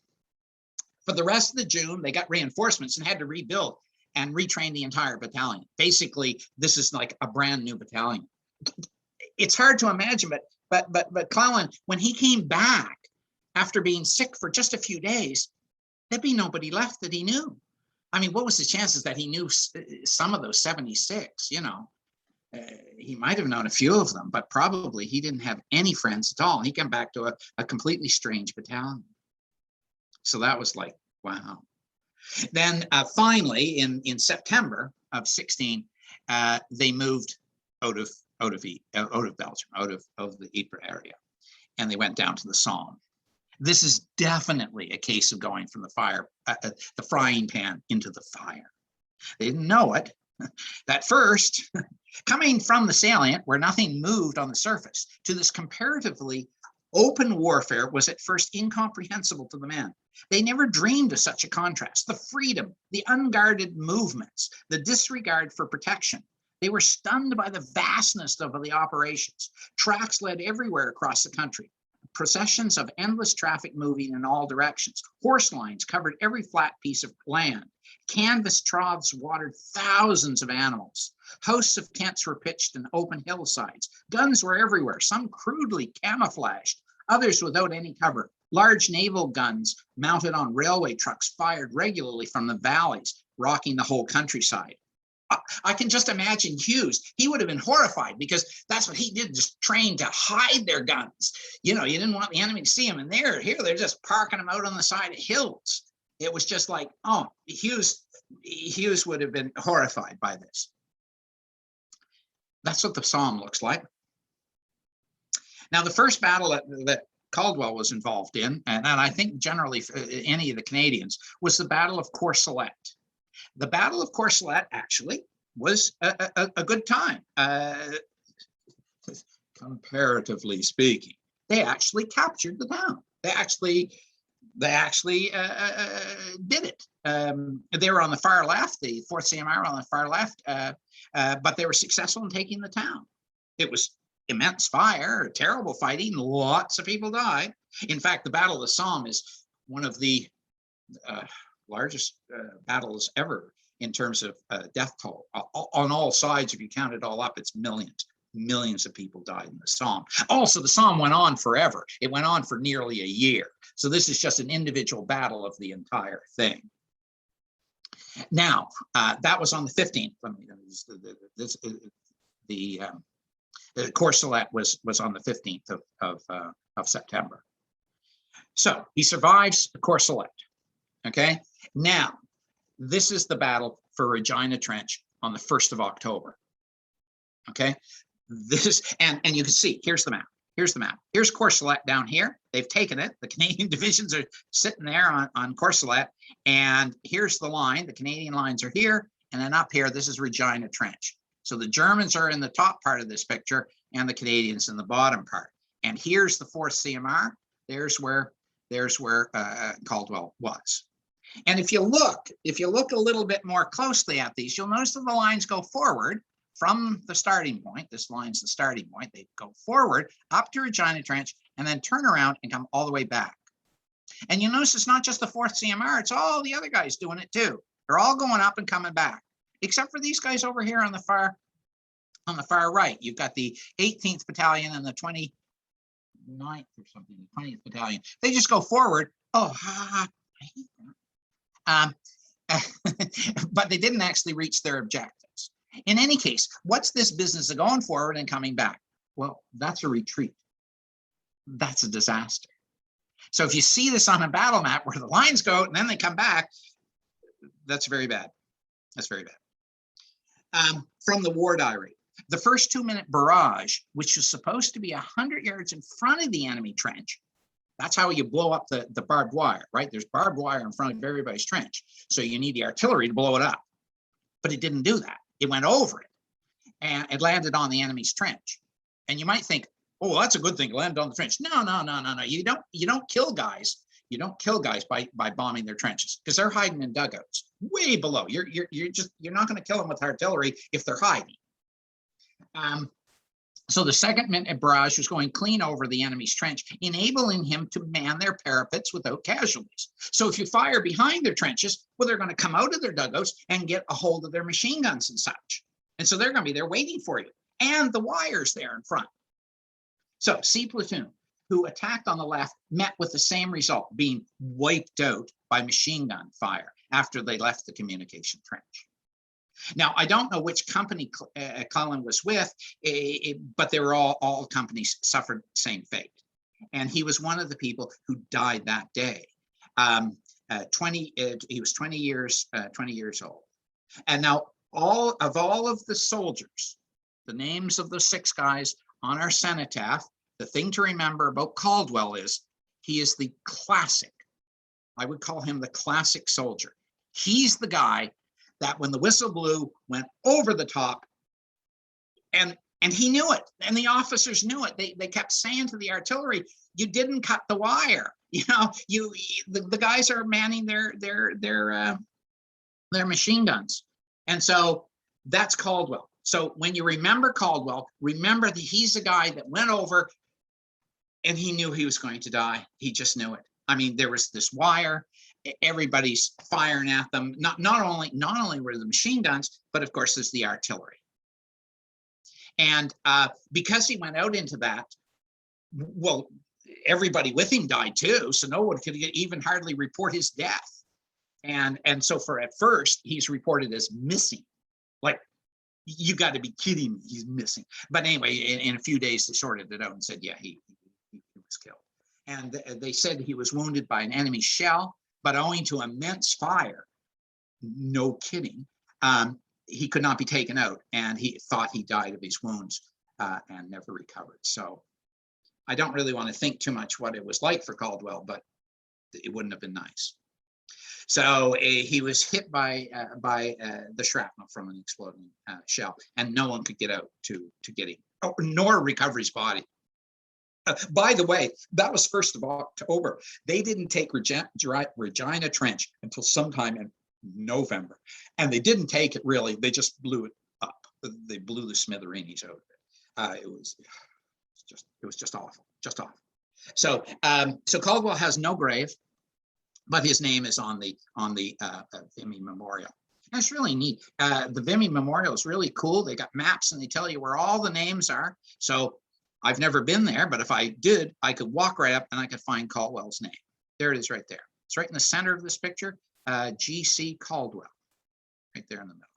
For the rest of the June, they got reinforcements and had to rebuild and retrain the entire battalion. Basically, this is like a brand new battalion. It's hard to imagine, but Cleland, when he came back after being sick for just a few days, there'd be nobody left that he knew. I mean, what was the chances that he knew some of those 76, you know? He might have known a few of them, but probably he didn't have any friends at all. He came back to a completely strange battalion. So that was like, wow. Then finally, in September of 16, they moved out of Belgium, out of the Ypres area, and they went down to the Somme. This is definitely a case of going from the frying pan into the fire. They didn't know it at first. Coming from the salient where nothing moved on the surface to this comparatively open warfare was at first incomprehensible to the men. They never dreamed of such a contrast. The freedom, the unguarded movements, the disregard for protection. They were stunned by the vastness of the operations. Tracks led everywhere across the country. Processions of endless traffic moving in all directions. Horse lines covered every flat piece of land. Canvas troughs watered thousands of animals. Hosts of tents were pitched in open hillsides. Guns were everywhere, some crudely camouflaged, others without any cover. Large naval guns mounted on railway trucks fired regularly from the valleys, rocking the whole countryside. I can just imagine Hughes. He would have been horrified because that's what he did, just trained to hide their guns. You know, you didn't want the enemy to see them, and they're just parking them out on the side of hills. It was just like, oh, Hughes would have been horrified by this. That's what the Somme looks like. Now, the first battle that Caldwell was involved in, and I think generally any of the Canadians, was the Battle of Courcelette. The Battle of Courcelette actually was a good time, comparatively speaking. They actually captured the town. They actually did it. They were on the far left, the 4th CMR on the far left, but they were successful in taking the town. It was immense fire, terrible fighting, lots of people died. In fact, the Battle of the Somme is one of the largest battles ever in terms of death toll. On all sides, if you count it all up, it's millions of people died in the Somme. Also, the Somme went on forever. It went on for nearly a year. So this is just an individual battle of the entire thing. Now, that was on the 15th. The Courcelette was on the 15th of September. So he survives the Courcelette. Okay. Now, this is the battle for Regina Trench on the 1st of October. Okay. This and you can see, here's the map. Here's the map. Here's Courcelette down here. They've taken it. The Canadian divisions are sitting there on Courcelette. And here's the line. The Canadian lines are here. And then up here, this is Regina Trench. So the Germans are in the top part of this picture and the Canadians in the bottom part. And here's the 4th CMR. There's where Caldwell was. And if you look a little bit more closely at these, you'll notice that the lines go forward from the starting point. This line's the starting point. They go forward up to Regina Trench and then turn around and come all the way back. And you notice it's not just the 4th CMR, it's all the other guys doing it too. They're all going up and coming back, except for these guys over here on the far right. You've got the 18th Battalion and the 29th or something, the 20th Battalion. They just go forward. Oh, I hate that. But they didn't actually reach their objectives. In any case, what's this business of going forward and coming back? Well, that's a retreat. That's a disaster. So if you see this on a battle map where the lines go out and then they come back, that's very bad. That's very bad. From the war diary, the first 2-minute barrage, which was supposed to be 100 yards in front of the enemy trench. That's how you blow up the barbed wire, right? There's barbed wire in front of everybody's trench. So you need the artillery to blow it up. But it didn't do that. It went over it and it landed on the enemy's trench. And you might think, oh, that's a good thing, land on the trench. No. You don't kill guys. You don't kill guys by bombing their trenches because they're hiding in dugouts way below. You're not going to kill them with artillery if they're hiding. So the second minute barrage was going clean over the enemy's trench, enabling him to man their parapets without casualties. So if you fire behind their trenches, well, they're going to come out of their dugouts and get a hold of their machine guns and such. And so they're going to be there waiting for you. And the wires there in front. So C platoon, who attacked on the left, met with the same result, being wiped out by machine gun fire after they left the communication trench. Now, I don't know which company Cullen was with, but they were all companies suffered the same fate. And he was one of the people who died that day. He was 20 years old. And now all of the soldiers, the names of the 6 guys on our cenotaph, the thing to remember about Caldwell is he is the classic, I would call him the classic soldier. He's the guy that when the whistle blew, went over the top, and he knew it, and the officers knew it. They kept saying to the artillery, you didn't cut the wire. The guys are manning their machine guns. And so that's Caldwell. So when you remember Caldwell, remember that he's the guy that went over and he knew he was going to die. He just knew it. I mean, there was this wire, everybody's firing at them. Not only were the machine guns, but of course there's the artillery. And because he went out into that, well, everybody with him died too. So no one could even hardly report his death. And so at first he's reported as missing. Like, you got to be kidding me, he's missing. But anyway, in a few days they sorted it out and said, yeah, he was killed. And they said he was wounded by an enemy shell, but owing to immense fire, no kidding, he could not be taken out, and he thought he died of his wounds and never recovered. So I don't really want to think too much what it was like for Caldwell, but it wouldn't have been nice. So he was hit by the shrapnel from an exploding shell, and no one could get out to get him, nor recover his body. By the way, that was 1st of October. They didn't take Regina Trench until sometime in November, and they didn't take it really. They just blew it up. They blew the smithereens out of it. It was just awful, just awful. So Caldwell has no grave, but his name is on the Vimy Memorial. And it's really neat. The Vimy Memorial is really cool. They got maps and they tell you where all the names are. So I've never been there, but if I did, I could walk right up and I could find Caldwell's name. There it is right there. It's right in the center of this picture, G.C. Caldwell, right there in the middle.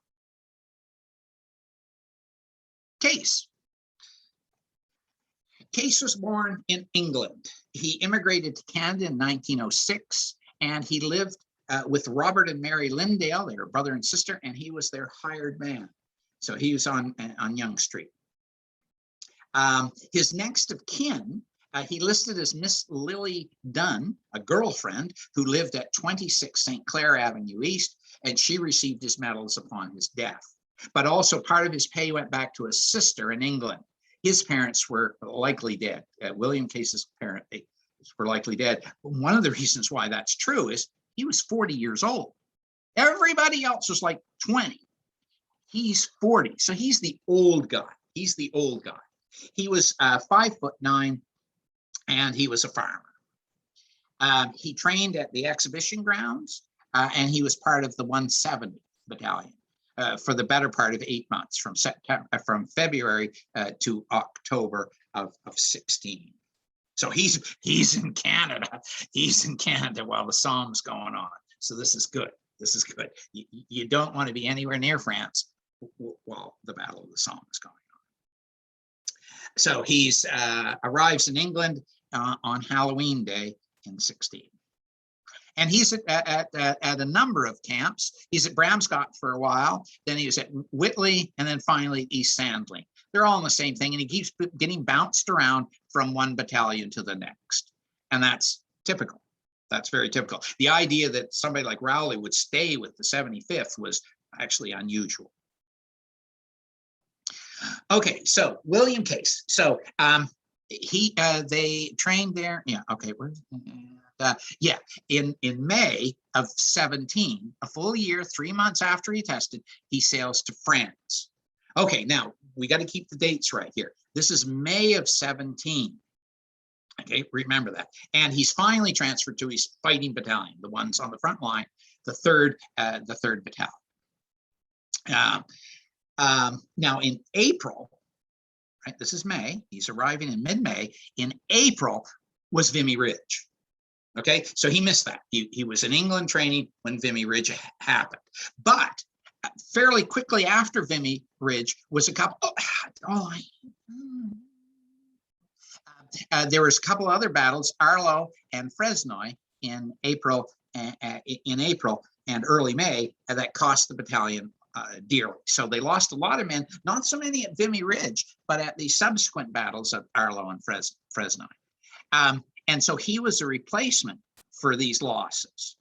Case. Case was born in England. He immigrated to Canada in 1906, and he lived with Robert and Mary Lindale, their brother and sister, and he was their hired man. So he was on Yonge Street. His next of kin, he listed as Miss Lily Dunn, a girlfriend who lived at 26 St. Clair Avenue East, and she received his medals upon his death. But also part of his pay went back to his sister in England. His parents were likely dead. William Case's parents were likely dead. One of the reasons why that's true is he was 40 years old. Everybody else was like 20. He's 40, so he's the old guy. He's the old guy. He was 5'9", and he was a farmer. He trained at the exhibition grounds, and he was part of the 170 Battalion for the better part of 8 months, from February to October of 16. So he's in Canada. He's in Canada while the Somme going on. So this is good. This is good. You don't want to be anywhere near France while the Battle of the Somme is going on. So he's arrives in England on Halloween Day in 16. And he's at a number of camps. He's at Bramscott for a while, then he was at Whitley, and then finally East Sandling. They're all in the same thing, and he keeps getting bounced around from one battalion to the next. And that's typical. That's very typical. The idea that somebody like Rowley would stay with the 75th was actually unusual. Okay, so William Case. So they trained there. Yeah, okay. Yeah, in May of 17, a full year, 3 months after he tested, he sails to France. Okay, now we got to keep the dates right here. This is May of 17. Okay, remember that. And he's finally transferred to his fighting battalion, the ones on the front line, the third battalion. Now in April, right? This is May. He's arriving in mid-May. In April was Vimy Ridge. Okay, so he missed that. He was in England training when Vimy Ridge happened. But fairly quickly after Vimy Ridge was a couple. There was a couple other battles, Arlo and Fresnoy, in April and early May, that cost the battalion dearly. So they lost a lot of men, not so many at Vimy Ridge, but at the subsequent battles of Arlo and Fresnoy. And so he was a replacement for these losses.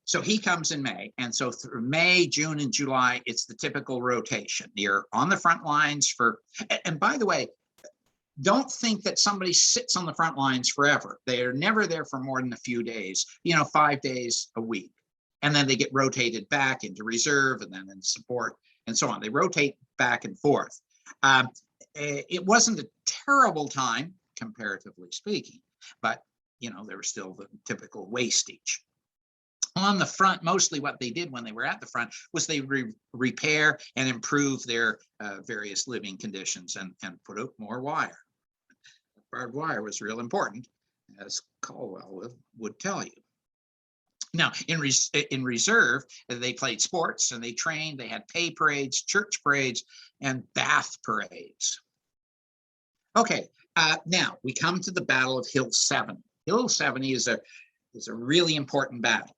So he comes in May, and so through May, June, and July, it's the typical rotation. You're on the front lines for, and by the way, don't think that somebody sits on the front lines forever. They are never there for more than a few days, 5 days a week. And then they get rotated back into reserve and then in support and so on. They rotate back and forth. It wasn't a terrible time, comparatively speaking, but there was still the typical wastage. On the front, mostly what they did when they were at the front was they repair and improve their various living conditions and put out more wire. Barbed wire was real important, as Caldwell would tell you. Now, in reserve, they played sports and they trained. They had pay parades, church parades, and bath parades. Okay, now we come to the Battle of Hill 70. Hill 70 is a really important battle.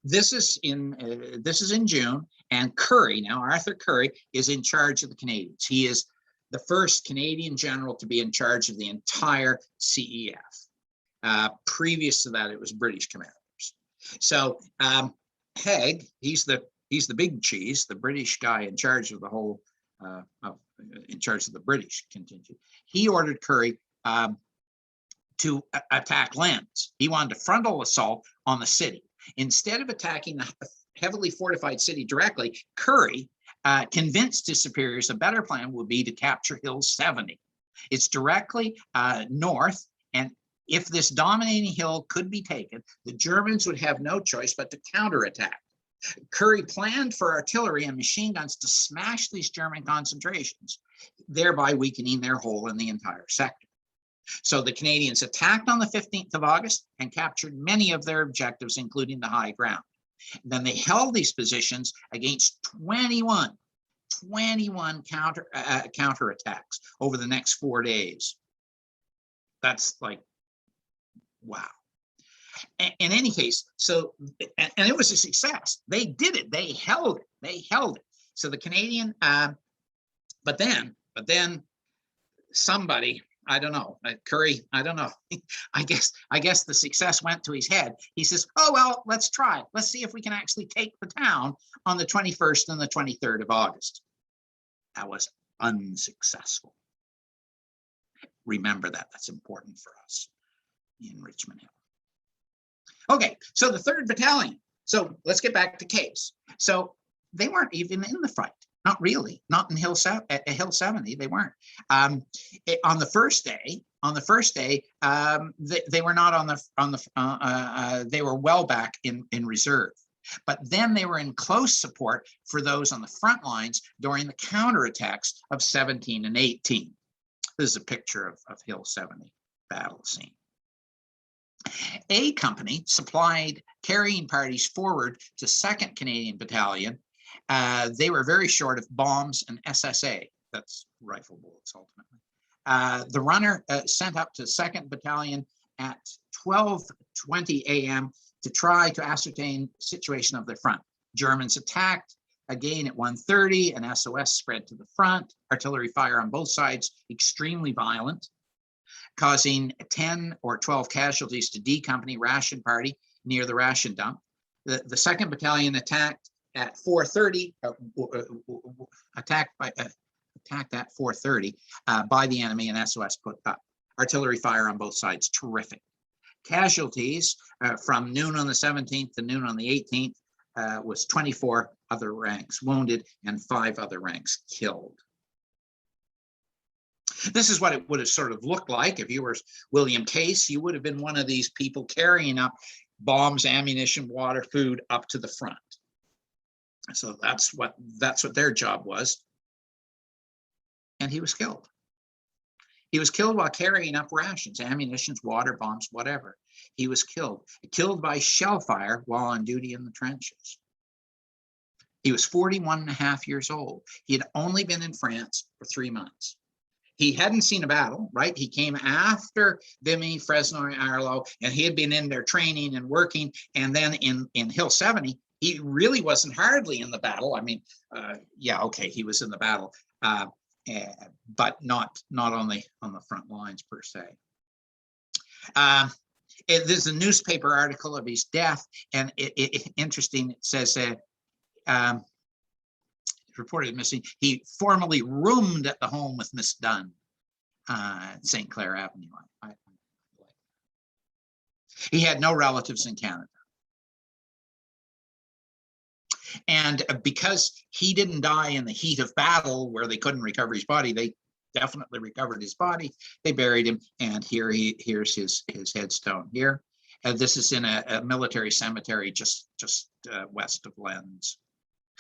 This is in June, and Curry, now Arthur Curry, is in charge of the Canadians. He is the first Canadian general to be in charge of the entire CEF. Previous to that, it was British commanders. So Haig, he's the big cheese, the British guy in charge of the whole, in charge of the British contingent. He ordered Curry to attack Lens. He wanted a frontal assault on the city. Instead of attacking the heavily fortified city directly, Curry convinced his superiors a better plan would be to capture Hill 70. It's directly north, and if this dominating hill could be taken, the Germans would have no choice but to counterattack. Curry planned for artillery and machine guns to smash these German concentrations, thereby weakening their hold in the entire sector. So the Canadians attacked on the 15th of August and captured many of their objectives, including the high ground. And then they held these positions against 21 counterattacks over the next 4 days. That's like, wow. In any case, so, and it was a success. They did it. They held it. So the Canadian, but then somebody, I don't know, Curry, I don't know. I guess the success went to his head. He says, oh, well, let's try. Let's see if we can actually take the town on the 21st and the 23rd of August. That was unsuccessful. Remember that. That's important for us in Richmond Hill. Okay, so the 3rd Battalion. So let's get back to Case. So they weren't even in the fight. Not really, not in Hill 70, they weren't. On the first day, on the first day, they were not they were well back in reserve. But then they were in close support for those on the front lines during the counterattacks of 17 and 18. This is a picture of Hill 70 battle scene. A company supplied carrying parties forward to 2nd Canadian Battalion. They were very short of bombs and SSA, that's rifle bullets ultimately. The runner sent up to 2nd Battalion at 12:20 a.m. to try to ascertain the situation of their front. Germans attacked again at 1:30, and SOS spread to the front. Artillery fire on both sides, extremely violent, causing 10 or 12 casualties to D Company ration party near the ration dump. The 2nd Battalion attacked at 4:30, attacked at 4:30 by the enemy, and SOS put up. Artillery fire on both sides, terrific. Casualties from noon on the 17th to noon on the 18th was 24 other ranks wounded and 5 other ranks killed. This is what it would have sort of looked like if you were William Case. You would have been one of these people carrying up bombs, ammunition, water, food up to the front. So that's what their job was. And he was killed. He was killed while carrying up rations, ammunition, water, bombs, whatever. He was killed by shell fire while on duty in the trenches. He was 41 and a half years old. He had only been in France for 3 months. He hadn't seen a battle, right? He came after Vimy, Fresno, and Arlo, and he had been in there training and working. And then in Hill 70, he really wasn't hardly in the battle. I mean, yeah, okay, he was in the battle. But not on the front lines per se. There's a newspaper article of his death, and interesting. It says reported missing. He formerly roomed at the home with Miss Dunn, St. Clair Avenue. He had no relatives in Canada. And because he didn't die in the heat of battle where they couldn't recover his body, they definitely recovered his body. They buried him, and here's his headstone here. This is in a military cemetery just west of Lens.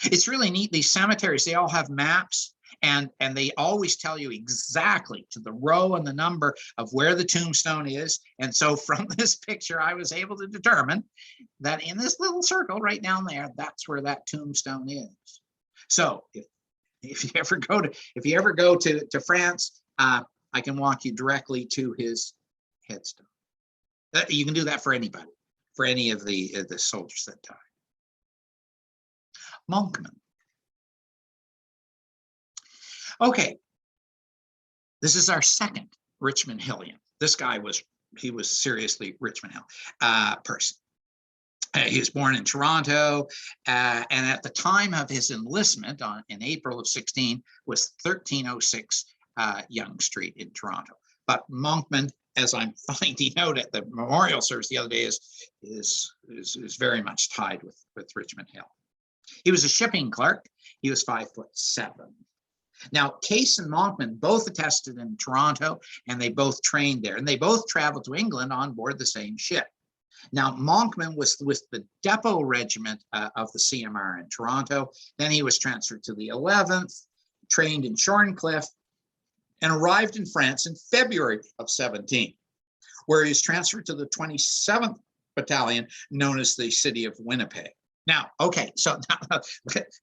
It's really neat. These cemeteries, they all have maps, and they always tell you exactly to the row and the number of where the tombstone is. And so from this picture, I was able to determine that in this little circle right down there, that's where that tombstone is. So if you ever go to France, I can walk you directly to his headstone. You can do that for anybody, for any of the soldiers that died. Monkman. Okay, this is our second Richmond Hillian. This guy was seriously Richmond Hill person. He was born in Toronto, and at the time of his enlistment in April of 16 was 1306 Yonge Street in Toronto. But Monkman, as I'm finding out at the memorial service the other day, is very much tied with Richmond Hill. He was a shipping clerk. He was 5'7". Now, Case and Monkman both attested in Toronto, and they both trained there, and they both traveled to England on board the same ship. Now, Monkman was with the Depot Regiment of the CMR in Toronto. Then he was transferred to the 11th, trained in Shorncliffe, and arrived in France in February of 17, where he was transferred to the 27th Battalion, known as the City of Winnipeg. Now, okay, so now,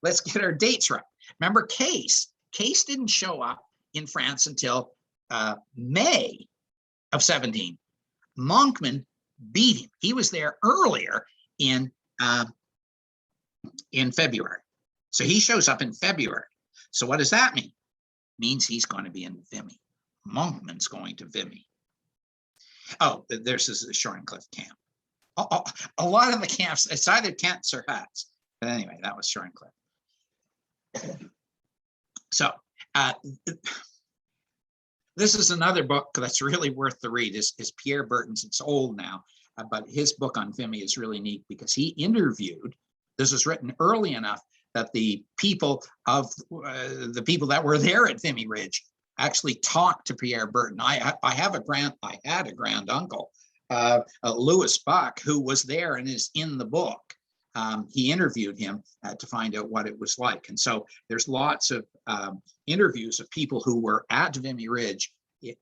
let's get our dates right. Remember, Case didn't show up in France until May of 17. Monkman beat him. He was there earlier in February. So he shows up in February. So what does that mean? It means he's going to be in Vimy. Monkman's going to Vimy. Oh, there's the Shorncliffe camp. A lot of the camps, it's either tents or huts. But anyway, that was Shorncliffe. So this is another book that's really worth the read. Is Pierre Burton's. It's old now, but his book on Vimy is really neat because he interviewed. This was written early enough that the people that were there at Vimy Ridge actually talked to Pierre Berton. I had a grand uncle, Louis Buck, who was there and is in the book. He interviewed him to find out what it was like. And so there's lots of interviews of people who were at Vimy Ridge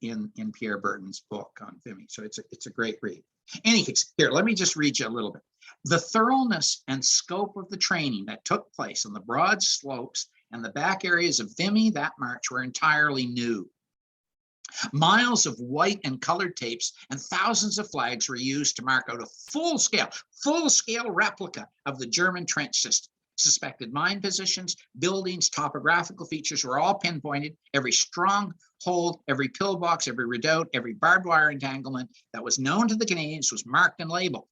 in Pierre Berton's book on Vimy. So it's a great read. Any case, here, let me just read you a little bit. The thoroughness and scope of the training that took place on the broad slopes and the back areas of Vimy that march were entirely new. Miles of white and colored tapes and thousands of flags were used to mark out a full-scale replica of the German trench system. Suspected mine positions, buildings, topographical features were all pinpointed. Every stronghold, every pillbox, every redoubt, every barbed wire entanglement that was known to the Canadians was marked and labeled.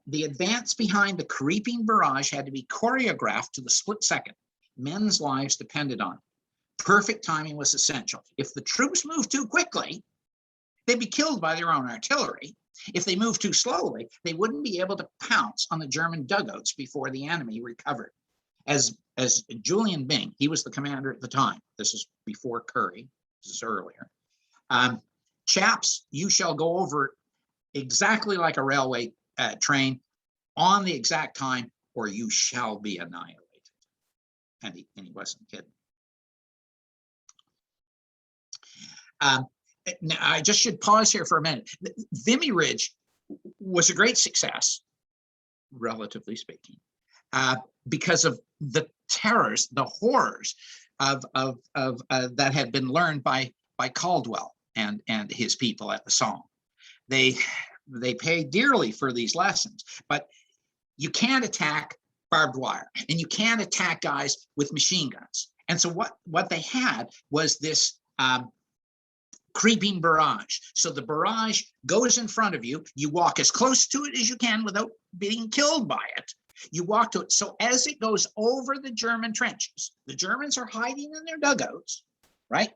The advance behind the creeping barrage had to be choreographed to the split second. Men's lives depended on it. Perfect timing was essential. If the troops moved too quickly, they'd be killed by their own artillery. If they moved too slowly, they wouldn't be able to pounce on the German dugouts before the enemy recovered. As Julian Byng, he was the commander at the time. This is before Curry, this is earlier. Chaps, you shall go over exactly like a railway train on the exact time, or you shall be annihilated. And he wasn't kidding. Now, I just should pause here for a minute. Vimy Ridge was a great success, relatively speaking, because of the terrors, the horrors of that had been learned by Caldwell and his people at the Somme. They paid dearly for these lessons, but you can't attack barbed wire, and you can't attack guys with machine guns. And so what they had was this creeping barrage. So the barrage goes in front of you. You walk as close to it as you can without being killed by it. You walk to it. So as it goes over the German trenches, the Germans are hiding in their dugouts, right?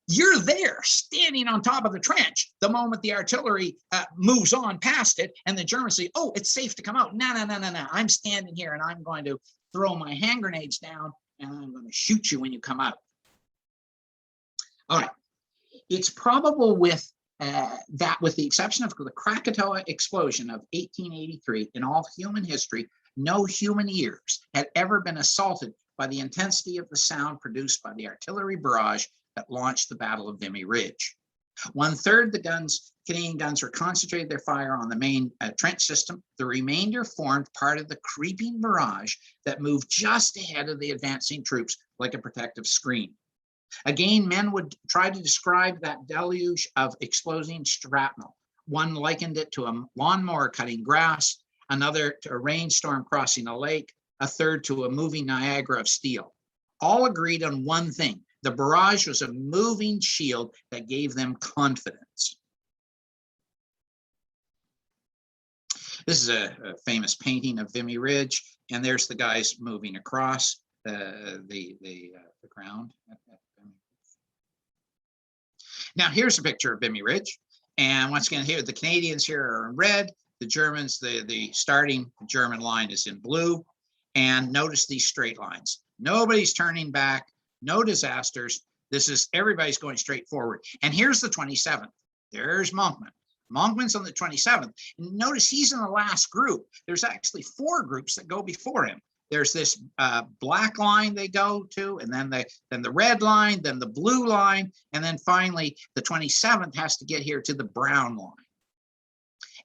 You're there standing on top of the trench the moment the artillery moves on past it, and the Germans say, oh, it's safe to come out. No. I'm standing here and I'm going to throw my hand grenades down and I'm going to shoot you when you come out. All right. It's probable that with the exception of the Krakatoa explosion of 1883, in all human history, no human ears had ever been assaulted by the intensity of the sound produced by the artillery barrage that launched the Battle of Vimy Ridge. 1/3 the Canadian guns were concentrated their fire on the main trench system. The remainder formed part of the creeping barrage that moved just ahead of the advancing troops like a protective screen. Again, men would try to describe that deluge of exploding shrapnel. One likened it to a lawnmower cutting grass, another to a rainstorm crossing a lake, a third to a moving Niagara of steel. All agreed on one thing: the barrage was a moving shield that gave them confidence. This is a famous painting of Vimy Ridge, and there's the guys moving across the ground. Now here's a picture of Vimy Ridge, and once again here the Canadians here are in red, the Germans, the starting German line is in blue, and notice these straight lines. Nobody's turning back, no disasters. This is everybody's going straight forward. And here's the 27th. There's Monkman. Monkman's on the 27th. And notice he's in the last group. There's actually 4 groups that go before him. There's this black line they go to, and then the red line, then the blue line, and then finally the 27th has to get here to the brown line.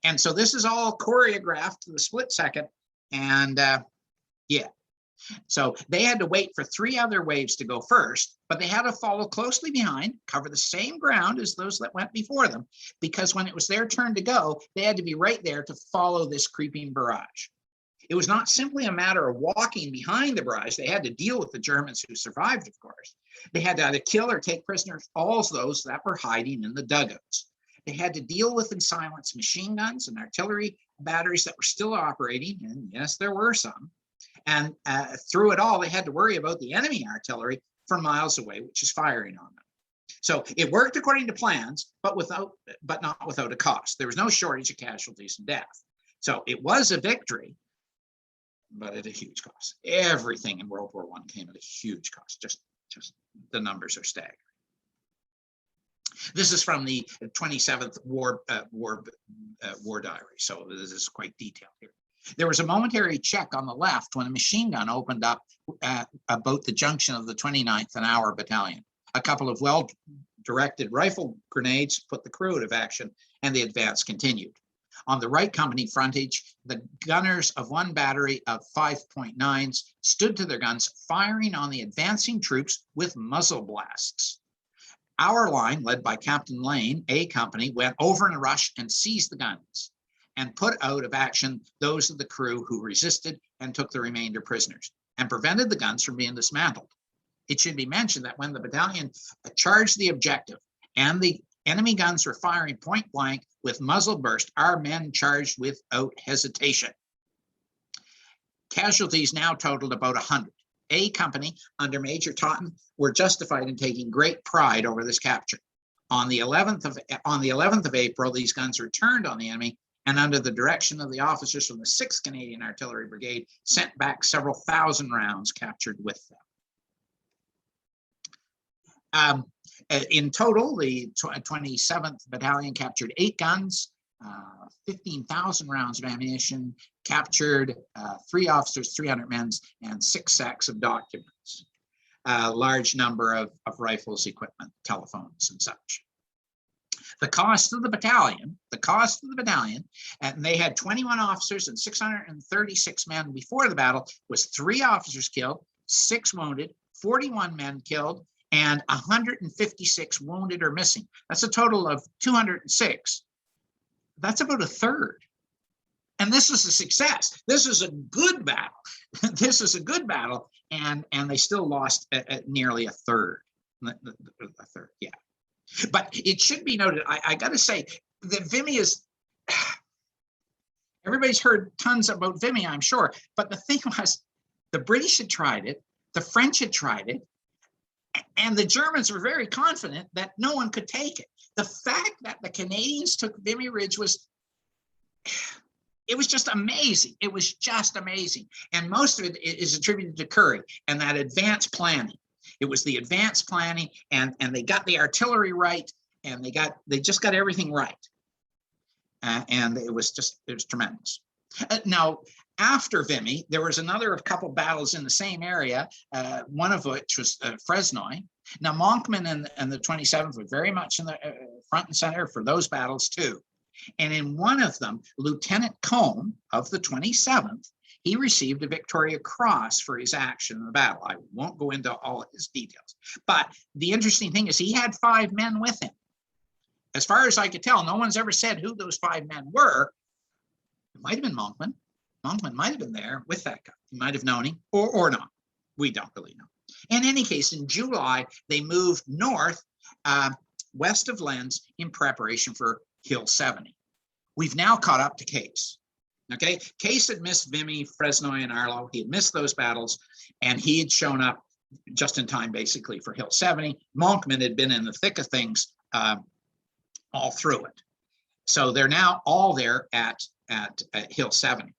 And so this is all choreographed to the split second, and yeah. So they had to wait for 3 other waves to go first, but they had to follow closely behind, cover the same ground as those that went before them, because when it was their turn to go, they had to be right there to follow this creeping barrage. It was not simply a matter of walking behind the barrage. They had to deal with the Germans who survived, of course. They had to either kill or take prisoners all those that were hiding in the dugouts. They had to deal with and silence machine guns and artillery batteries that were still operating, and yes, there were some. And through it all, they had to worry about the enemy artillery from miles away, which is firing on them. So it worked according to plans, but not without a cost. There was no shortage of casualties and death. So it was a victory, but at a huge cost. Everything in World War I came at a huge cost. Just the numbers are staggering. This is from the 27th War Diary, so this is quite detailed here. There was a momentary check on the left when a machine gun opened up about the junction of the 29th and our battalion. A couple of well-directed rifle grenades put the crew out of action, and the advance continued. On the right company frontage, the gunners of one battery of 5.9s stood to their guns, firing on the advancing troops with muzzle blasts. Our line, led by Captain Lane, A Company, went over in a rush and seized the guns and put out of action those of the crew who resisted and took the remainder prisoners and prevented the guns from being dismantled. It should be mentioned that when the battalion charged the objective and the enemy guns were firing point blank with muzzle burst, our men charged without hesitation. Casualties now totaled about 100. A Company under Major Totten were justified in taking great pride over this capture. On the 11th of April, these guns returned on the enemy, and under the direction of the officers from the 6th Canadian Artillery Brigade, sent back several thousand rounds captured with them. In total, the 27th Battalion captured 8 guns, 15,000 rounds of ammunition, captured 3 officers, 300 men, and 6 sacks of documents. A large number of rifles, equipment, telephones, and such. The cost of the battalion, and they had 21 officers and 636 men before the battle, was 3 officers killed, 6 wounded, 41 men killed, and 156 wounded or missing. That's a total of 206. That's about a third. And this is a success. This is a good battle. This is a good battle, and they still lost nearly a third. A third, yeah. But it should be noted, I got to say, that Vimy is, everybody's heard tons about Vimy, I'm sure, but the thing was, the British had tried it, the French had tried it, and the Germans were very confident that no one could take it. The fact that the Canadians took Vimy Ridge was, it was just amazing. It was just amazing. And most of it is attributed to Curry and that advanced planning. It was the advanced planning, and they got the artillery right, and they just got everything right. And it was tremendous. Now, after Vimy, there was a couple battles in the same area, one of which was Fresnoy. Now, Monkman and the 27th were very much in the front and center for those battles too. And in one of them, Lieutenant Combe of the 27th, he received a Victoria Cross for his action in the battle. I won't go into all of his details. But the interesting thing is he had 5 men with him. As far as I could tell, no one's ever said who those 5 men were. It might have been Monkman. Monkman might have been there with that guy. He might have known him or not. We don't really know. In any case, in July, they moved north, west of Lens, in preparation for Hill 70. We've now caught up to Case. Okay, Case had missed Vimy, Fresnoy, and Arlo. He had missed those battles, and he had shown up just in time, basically, for Hill 70. Monkman had been in the thick of things all through it. So they're now all there at Hill 70.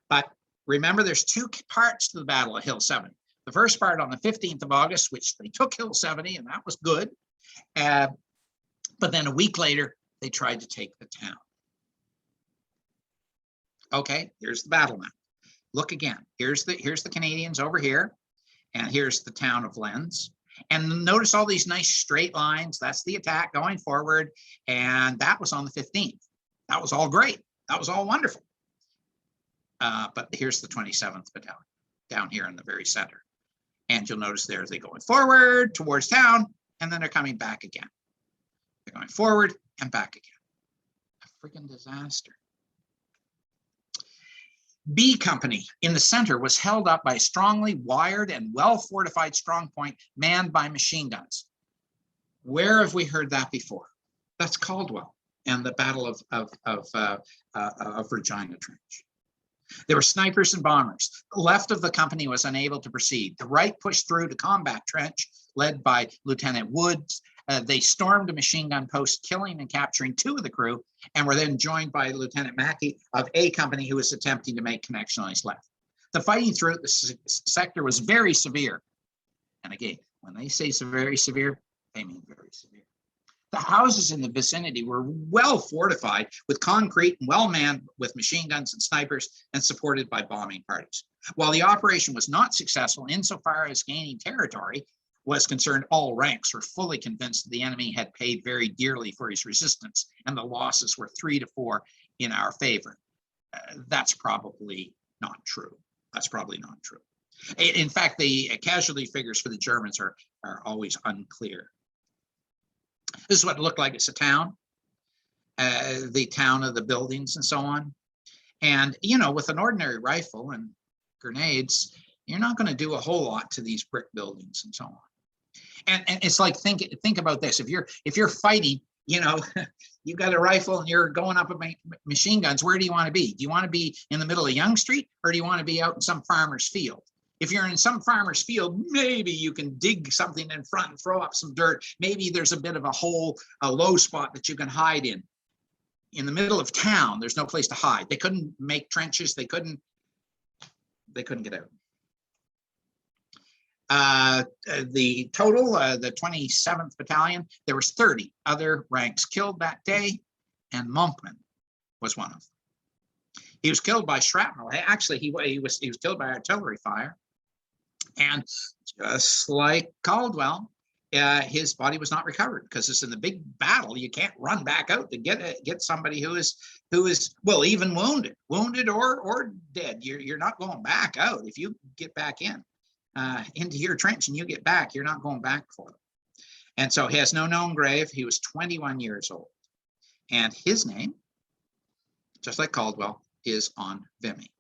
But remember, there's 2 parts to the Battle of Hill 70. The first part on the 15th of August, which they took Hill 70, and that was good. But then a week later, they tried to take the town. Okay, here's the battle map. Look again. Here's the Canadians over here, and here's the town of Lens. And notice all these nice straight lines. That's the attack going forward, and that was on the 15th. That was all great. That was all wonderful. But here's the 27th Battalion down here in the very center. And you'll notice there they're going forward towards town, and then they're coming back again. They're going forward and back again. A freaking disaster. B Company in the center was held up by a strongly wired and well-fortified strong point manned by machine guns. Where have we heard that before? That's Caldwell and the Battle of Regina Trench. There were snipers and bombers. The left of the company was unable to proceed. The right pushed through to combat trench, led by Lieutenant Woods. They stormed a machine gun post, killing and capturing 2 of the crew, and were then joined by Lieutenant Mackey of A Company, who was attempting to make connection on his left. The fighting throughout the sector was very severe. And again, when they say very severe, they mean very severe. The houses in the vicinity were well fortified with concrete and well manned with machine guns and snipers and supported by bombing parties. While the operation was not successful insofar as gaining territory was concerned, all ranks were fully convinced that the enemy had paid very dearly for his resistance and the losses were 3 to 4 in our favor. That's probably not true. That's probably not true. In fact, the casualty figures for the Germans are always unclear. This is what it looked like. It's a town, the town of the buildings and so on. And, you know, with an ordinary rifle and grenades, you're not going to do a whole lot to these brick buildings and so on. And it's like, think about this. If you're fighting, you know, you got a rifle and you're going up with machine guns, where do you want to be? Do you want to be in the middle of Yonge Street, or do you want to be out in some farmer's field? If you're in some farmer's field, maybe you can dig something in front and throw up some dirt. Maybe there's a bit of a hole, a low spot that you can hide in. In the middle of town, there's no place to hide. They couldn't make trenches. They couldn't get out. The total, the 27th Battalion, there was 30 other ranks killed that day, and Monkman was one of them. He was killed by shrapnel. Actually, he was killed by artillery fire. And just like Caldwell, his body was not recovered because it's in the big battle. You can't run back out to get somebody who is well, even wounded or dead. You're not going back out. If you get back into your trench and you get back, you're not going back for them. And so he has no known grave. He was 21 years old, and his name, just like Caldwell, is on Vimy.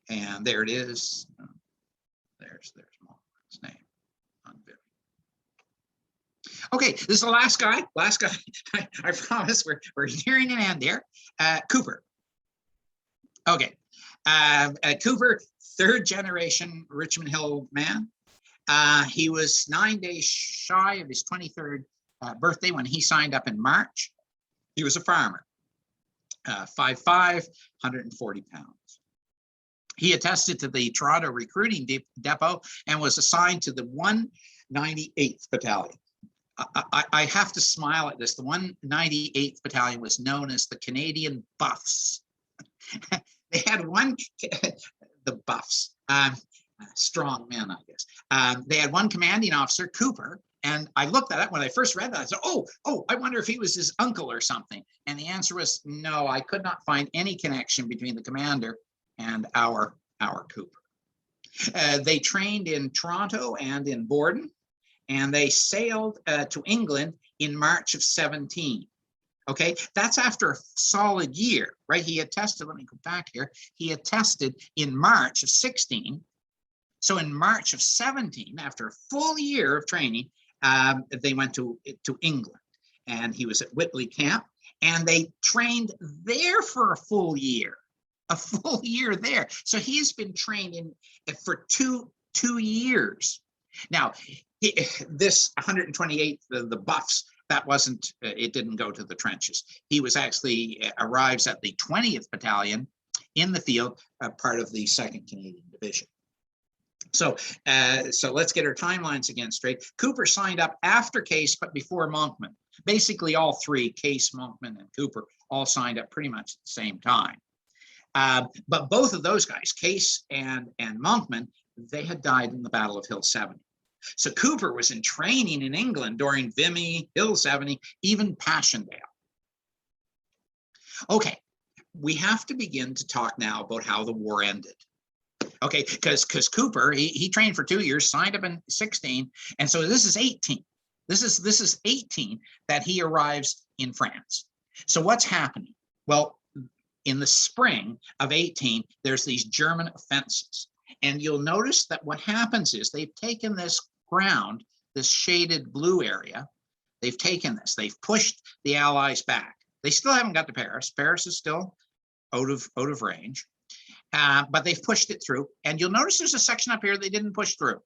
And there it is. There's Monkman's name on Vimy. Okay, this is the last guy. I promise we're nearing an end there. Cooper. Okay, Cooper, third generation Richmond Hill man. He was 9 days shy of his 23rd birthday when he signed up in March. He was a farmer, 5'5", 140 pounds. He attested to the Toronto recruiting depot and was assigned to the 198th Battalion. I have to smile at this. The 198th Battalion was known as the Canadian Buffs. They had the Buffs, strong men, I guess. They had one commanding officer, Cooper, and I looked at it when I first read that. I said, oh, I wonder if he was his uncle or something. And the answer was no. I could not find any connection between the commander and our Cooper. They trained in Toronto and in Borden, and they sailed to England in March of 17. Okay, that's after a solid year, right? He attested, let me go back here. He attested in March of 16. So in March of 17, after a full year of training, they went to England, and he was at Whitley Camp, and they trained there for a full year there. So he's been trained for two years. Now, this 128th, the Buffs, that wasn't, it didn't go to the trenches. He was actually arrives at the 20th Battalion in the field, part of the 2nd Canadian Division. So let's get our timelines again straight. Cooper signed up after Case, but before Monkman. Basically, all three, Case, Monkman, and Cooper, all signed up pretty much at the same time. But both of those guys, Case and Monkman, they had died in the Battle of Hill 70. So Cooper was in training in England during Vimy, Hill 70, even Passchendaele. Okay, we have to begin to talk now about how the war ended. Okay, because Cooper, he trained for 2 years, signed up in 16, and so this is 18. This is 18 that he arrives in France. So what's happening? Well, in the spring of 18, there's these German offensives. And you'll notice that what happens is they've taken this ground, this shaded blue area, they've taken this, they've pushed the Allies back. They still haven't got to Paris. Paris is still out of range, but they've pushed it through. And you'll notice there's a section up here they didn't push through.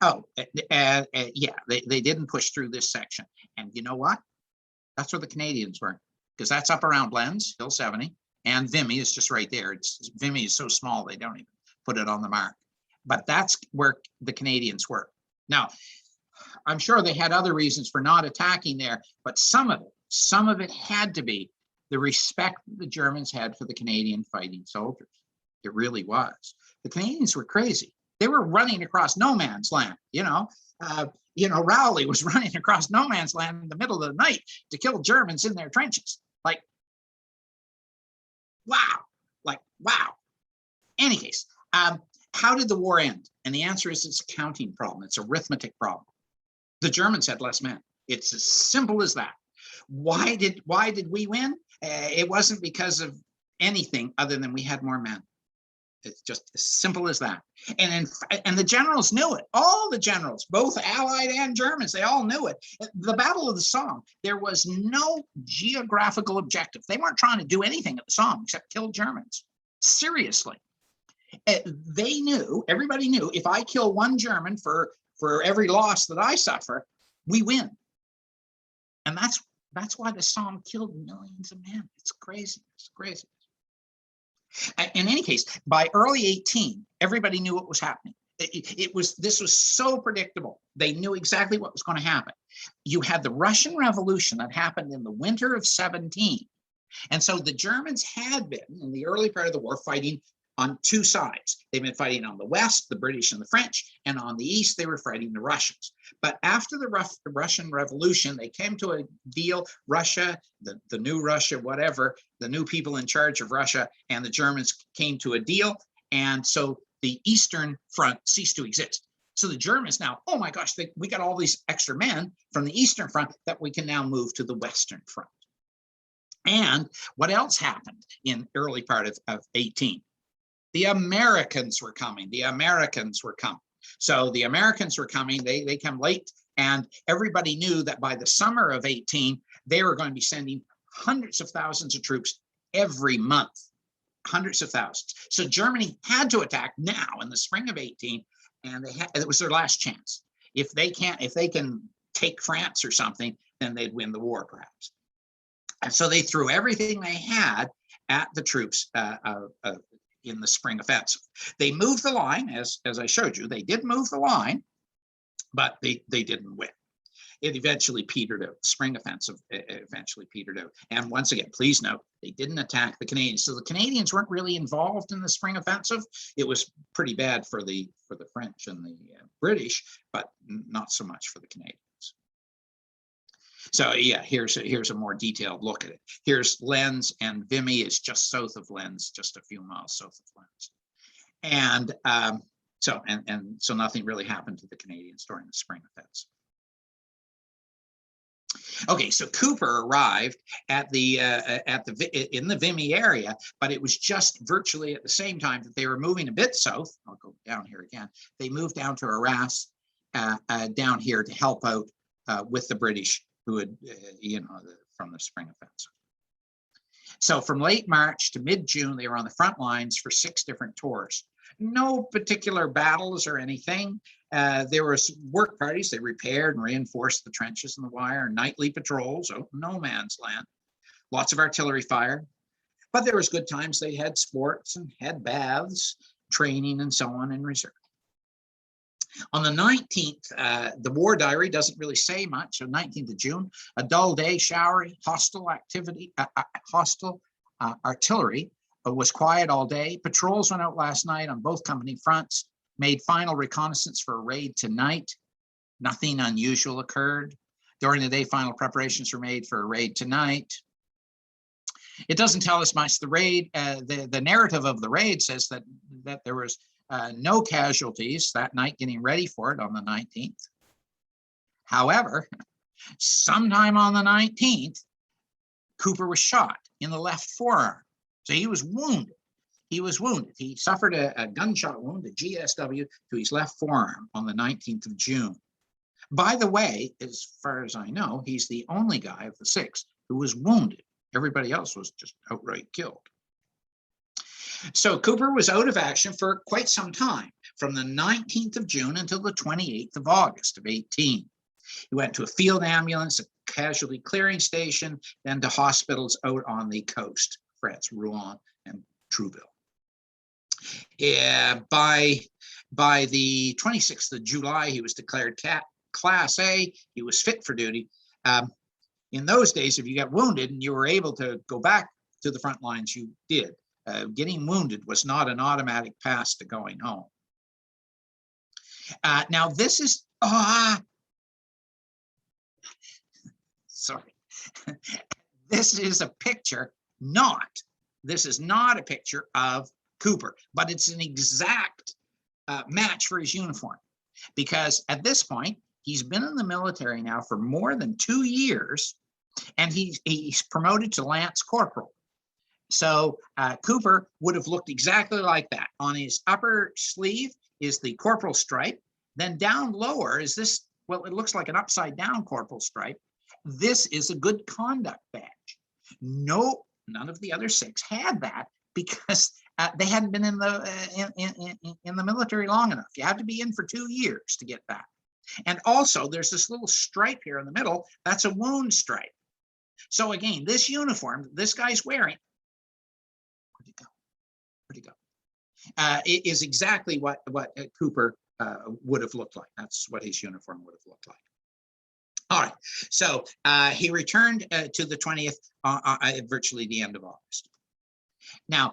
Oh, yeah, they didn't push through this section. And you know what? That's where the Canadians were, because that's up around Blends, Hill 70. And Vimy is just right there. Vimy is so small, they don't even put it on the mark. But that's where the Canadians were. Now, I'm sure they had other reasons for not attacking there, but some of it had to be the respect the Germans had for the Canadian fighting soldiers. It really was. The Canadians were crazy. They were running across no man's land, Rowley was running across no man's land in the middle of the night to kill Germans in their trenches. Like, wow. Any case, how did the war end? And the answer is it's a counting problem. It's an arithmetic problem. The Germans had less men. It's as simple as that. Why did we win? It wasn't because of anything other than we had more men. It's just as simple as that. And the generals knew it. All the generals, both Allied and Germans, they all knew it. The Battle of the Somme, there was no geographical objective. They weren't trying to do anything at the Somme except kill Germans. Seriously. They knew, everybody knew, if I kill one German for every loss that I suffer, we win. And that's why the Somme killed millions of men. It's crazy. It's crazy. In any case, by early 18, everybody knew what was happening. This was so predictable. They knew exactly what was going to happen. You had the Russian Revolution that happened in the winter of 17. And so the Germans had been, in the early part of the war, fighting on two sides. They've been fighting on the west, the British and the French, and on the east, they were fighting the Russians. But after the Russian Revolution, they came to a deal. Russia, the new Russia, whatever, the new people in charge of Russia and the Germans came to a deal. And so the Eastern Front ceased to exist. So the Germans now, oh my gosh, we got all these extra men from the Eastern Front that we can now move to the Western Front. And what else happened in early part of 18? The Americans were coming. So the Americans were coming. They come late, and everybody knew that by the summer of 18, they were going to be sending hundreds of thousands of troops every month, hundreds of thousands. So Germany had to attack now in the spring of 18, and it was their last chance. If they can take France or something, then they'd win the war perhaps. And so they threw everything they had at the troops in the spring offensive. They moved the line, as I showed you. They did move the line, but they didn't win. It eventually petered out. The spring offensive eventually petered out. And once again, please note, they didn't attack the Canadians. So the Canadians weren't really involved in the spring offensive. It was pretty bad for the French and the British, but not so much for the Canadians. So yeah, here's a more detailed look at it. Here's Lens, and Vimy is just south of Lens, just a few miles south of Lens. And so nothing really happened to the Canadians during the spring offensive. Okay, so Cooper arrived in the Vimy area, but it was just virtually at the same time that they were moving a bit south. I'll go down here again. They moved down to Harass down here to help out with the British who had, from the spring offensive. So from late March to mid-June, they were on the front lines for 6 different tours. No particular battles or anything. There was work parties. They repaired and reinforced the trenches and the wire, nightly patrols, no man's land, lots of artillery fire. But there was good times. They had sports and had baths, training and so on in reserve. On the 19th, the war diary doesn't really say much. So 19th of June, a dull day, showery, hostile activity, hostile artillery was quiet all day. Patrols went out last night on both company fronts, made final reconnaissance for a raid tonight. Nothing unusual occurred. During the day, final preparations were made for a raid tonight. It doesn't tell us much. The raid, the narrative of the raid says that there was no casualties that night, getting ready for it on the 19th. However, sometime on the 19th, Cooper was shot in the left forearm. So he was wounded. He suffered a gunshot wound, a GSW, to his left forearm on the 19th of June. By the way, as far as I know, he's the only guy of the 6 who was wounded. Everybody else was just outright killed. So Cooper was out of action for quite some time, from the 19th of June until the 28th of August of 18. He went to a field ambulance, a casualty clearing station, then to hospitals out on the coast, France, Rouen and Trouville. By the 26th of July, he was declared Class A. He was fit for duty. In those days, if you got wounded and you were able to go back to the front lines, you did. Getting wounded was not an automatic pass to going home. Now this is, sorry. This is a picture, this is not a picture of Cooper, but it's an exact match for his uniform. Because at this point, he's been in the military now for more than 2 years, and he's promoted to Lance Corporal. So Cooper would have looked exactly like that. On his upper sleeve is the corporal stripe. Then down lower is this, well, it looks like an upside down corporal stripe. This is a good conduct badge. No, none of the other 6 had that because they hadn't been in the military long enough. You had to be in for 2 years to get that. And also there's this little stripe here in the middle. That's a wound stripe. So again, this uniform this guy's wearing, where'd he go? It is exactly what Cooper would have looked like. That's what his uniform would have looked like. All right, so he returned to the 20th at virtually the end of August. Now,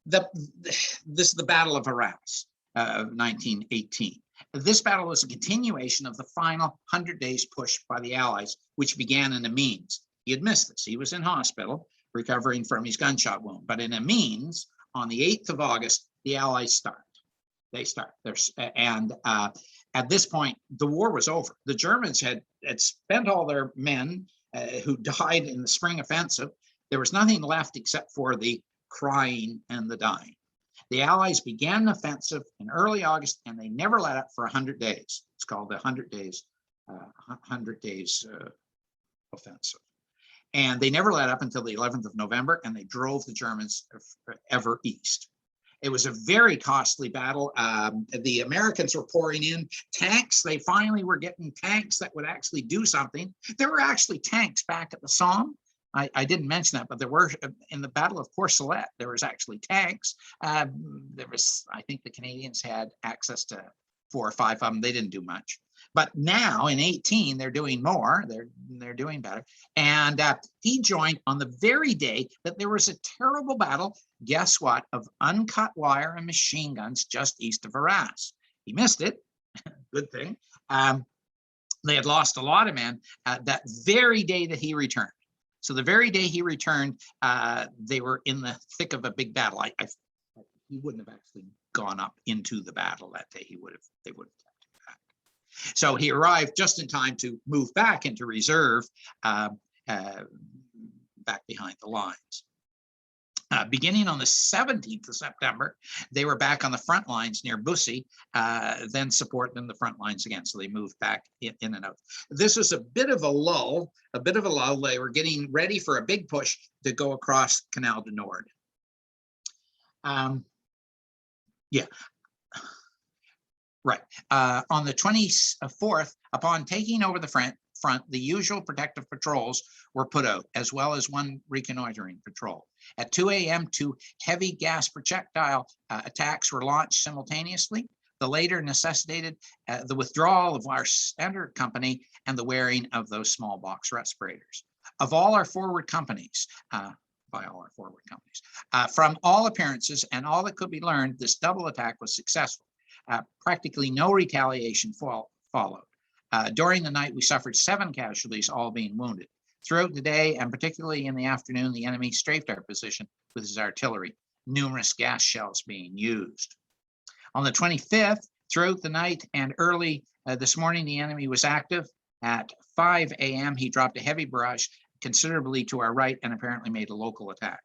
this is the Battle of Harass of 1918. This battle was a continuation of the final 100 days push by the Allies, which began in Amiens. He had missed this. He was in hospital recovering from his gunshot wound. But in Amiens, on the 8th of August, the Allies start. They start. And at this point, the war was over. The Germans had spent all their men who died in the spring offensive. There was nothing left except for the crying and the dying. The Allies began an offensive in early August, and they never let up for 100 days. It's called the 100 days offensive. And they never let up until the 11th of November, and they drove the Germans ever east. It was a very costly battle. The Americans were pouring in tanks. They finally were getting tanks that would actually do something. There were actually tanks back at the Somme. I didn't mention that, but there were in the Battle of Courcelette, there was actually tanks. There was, I think the Canadians had access to 4 or 5 of them. They didn't do much. But now in 18, they're doing more. They're doing better. And he joined on the very day that there was a terrible battle, guess what, of uncut wire and machine guns just east of Harass. He missed it. Good thing. They had lost a lot of men that very day that he returned. So the very day he returned, they were in the thick of a big battle. He wouldn't have actually gone up into the battle that day. They would have kept him back. So he arrived just in time to move back into reserve, back behind the lines. Beginning on the 17th of September, they were back on the front lines near Bussy, then supporting the front lines again. So they moved back in and out. This was a bit of a lull, They were getting ready for a big push to go across Canal du Nord. Right. On the 24th, upon taking over the front, the usual protective patrols were put out, as well as one reconnoitering patrol. At 2 a.m., 2 heavy gas projectile attacks were launched simultaneously. The later necessitated the withdrawal of our standard company and the wearing of those small box respirators. Of all our forward companies, from all appearances and all that could be learned, this double attack was successful. Practically no retaliation followed. During the night, we suffered 7 casualties, all being wounded. Throughout the day, and particularly in the afternoon, the enemy strafed our position with his artillery, numerous gas shells being used. On the 25th, throughout the night and early this morning, the enemy was active. At 5 a.m., he dropped a heavy barrage considerably to our right and apparently made a local attack.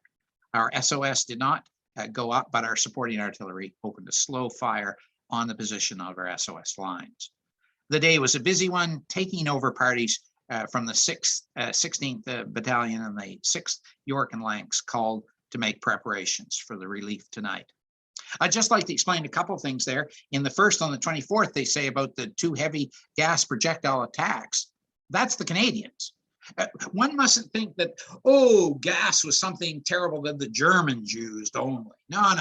Our SOS did not go up, but our supporting artillery opened a slow fire on the position of our SOS lines. The day was a busy one, taking over parties from the 16th Battalion and the 6th York and Lancs called to make preparations for the relief tonight. I'd just like to explain a couple of things there. In the first, on the 24th, they say about the 2 heavy gas projectile attacks. That's the Canadians. One mustn't think that, oh, gas was something terrible that the Germans used only. No.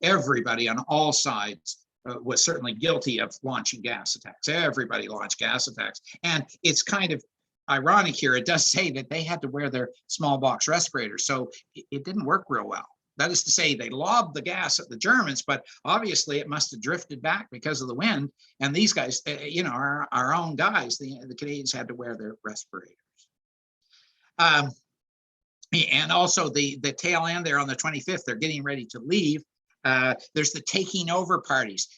Everybody on all sides was certainly guilty of launching gas attacks. Everybody launched gas attacks. And it's kind of ironic here. It does say that they had to wear their small box respirators. So it didn't work real well. That is to say, they lobbed the gas at the Germans, but obviously it must have drifted back because of the wind. And these guys, you know, our own guys, the Canadians had to wear their respirators. And also the tail end there on the 25th, they're getting ready to leave. There's the taking over parties.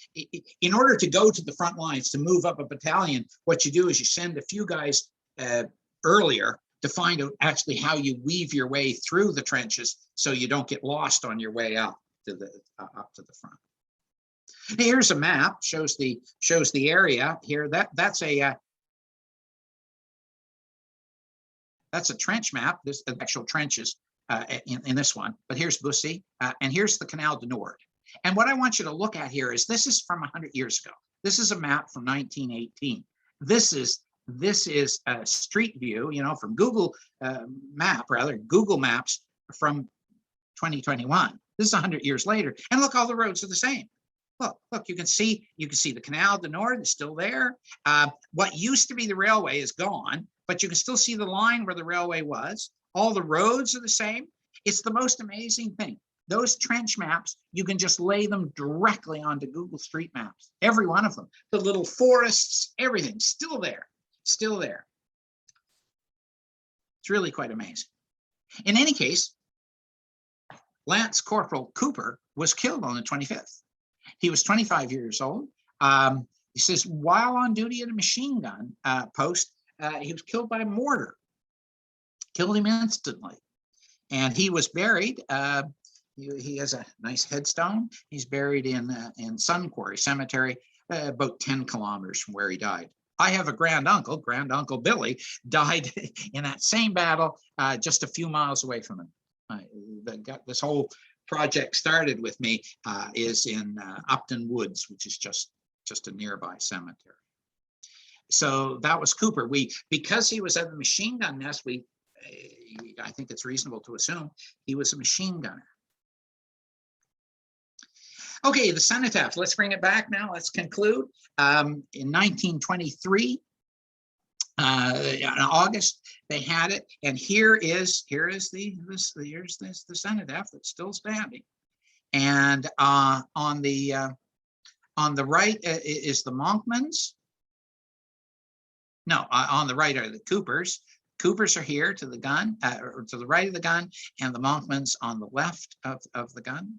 In order to go to the front lines, to move up a battalion, what you do is you send a few guys earlier to find out actually how you weave your way through the trenches so you don't get lost on your way up to the front. Here's a map, shows the area here. That's a trench map. This the actual trenches in this one. But here's Bussy, and here's the Canal du Nord. And what I want you to look at here is this is from 100 years ago. This is a map from 1918. This is a street view, you know, from Google Google Maps from 2021. This is 100 years later, and look, all the roads are the same. Look, you can see the Canal du Nord is still there. What used to be the railway is gone, but you can still see the line where the railway was. All the roads are the same. It's the most amazing thing. Those trench maps, you can just lay them directly onto Google Street Maps. Every one of them, the little forests, everything, still there. Still there. It's really quite amazing. In any case, Lance Corporal Cooper was killed on the 25th. He was 25 years old. He says, while on duty at a machine gun post, he was killed by a mortar. Killed him instantly. And he was buried. He has a nice headstone. He's buried in Sun Quarry Cemetery, about 10 kilometers from where he died. I have a Grand Uncle Billy, died in that same battle just a few miles away from him. This whole project started with me is in Upton Woods, which is just a nearby cemetery. So that was Cooper. Because he was at the machine gun nest, I think it's reasonable to assume he was a machine gunner. Okay, the Cenotaph, let's bring it back now. Let's conclude. In 1923, in August, they had it. And here is the Cenotaph that's still standing. And on the right is the Monkmans. No, on the right are the Coopers. Coopers are here to the gun, or to the right of the gun, and the Monkmans on the left of the gun.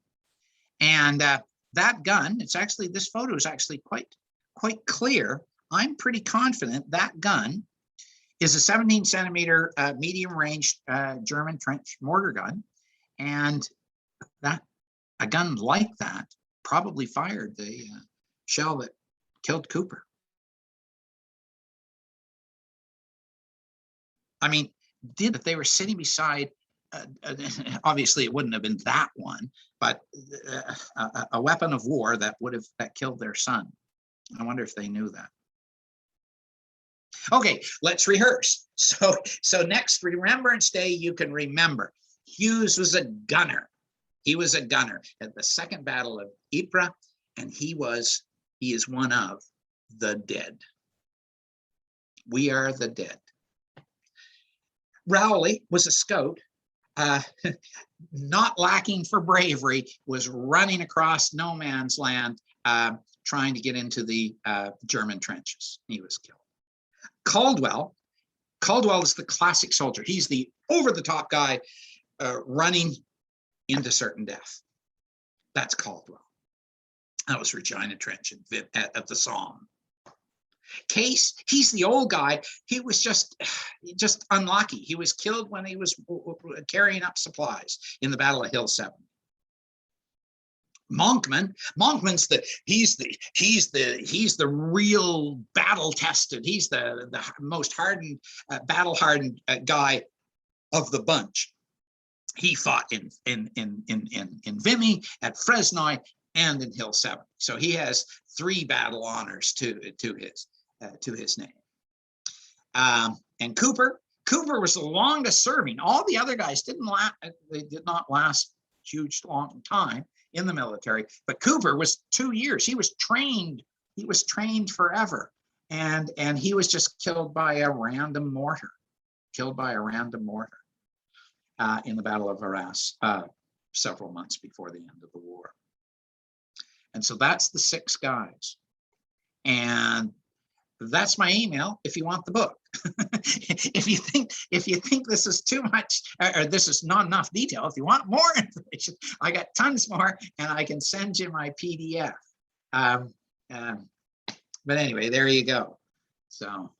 And that gun, this photo is actually quite clear. I'm pretty confident that gun is a 17 centimeter medium range German trench mortar gun. And a gun like that probably fired the shell that killed Cooper. I mean, if they were sitting beside, obviously it wouldn't have been that one, but a weapon of war that killed their son. I wonder if they knew that. Okay, let's rehearse. So next Remembrance Day, you can remember Hughes was a gunner. He was a gunner at the Second Battle of Ypres, and he is one of the dead. We are the dead. Rowley was a scout, not lacking for bravery, was running across no man's land, trying to get into the German trenches. He was killed. Caldwell is the classic soldier. He's the over-the-top guy running into certain death. That's Caldwell. That was Regina Trench at the Somme. Case, he's the old guy. He was just unlucky. He was killed when he was carrying up supplies in the Battle of Hill 7. Monkman's he's the real battle tested. He's the most hardened, battle hardened guy of the bunch. He fought in Vimy, at Fresnoy, and in Hill 7. So he has 3 battle honors to his name. And Cooper was the longest serving. All the other guys did not last huge long time. in the military. But Cooper was 2 years. He was trained forever. And he was just killed by a random mortar, in the Battle of Harass several months before the end of the war. And so that's the 6 guys. And that's my email if you want the book. if you think this is too much, or this is not enough detail, if you want more information, I got tons more, and I can send you my PDF. But anyway, there you go. So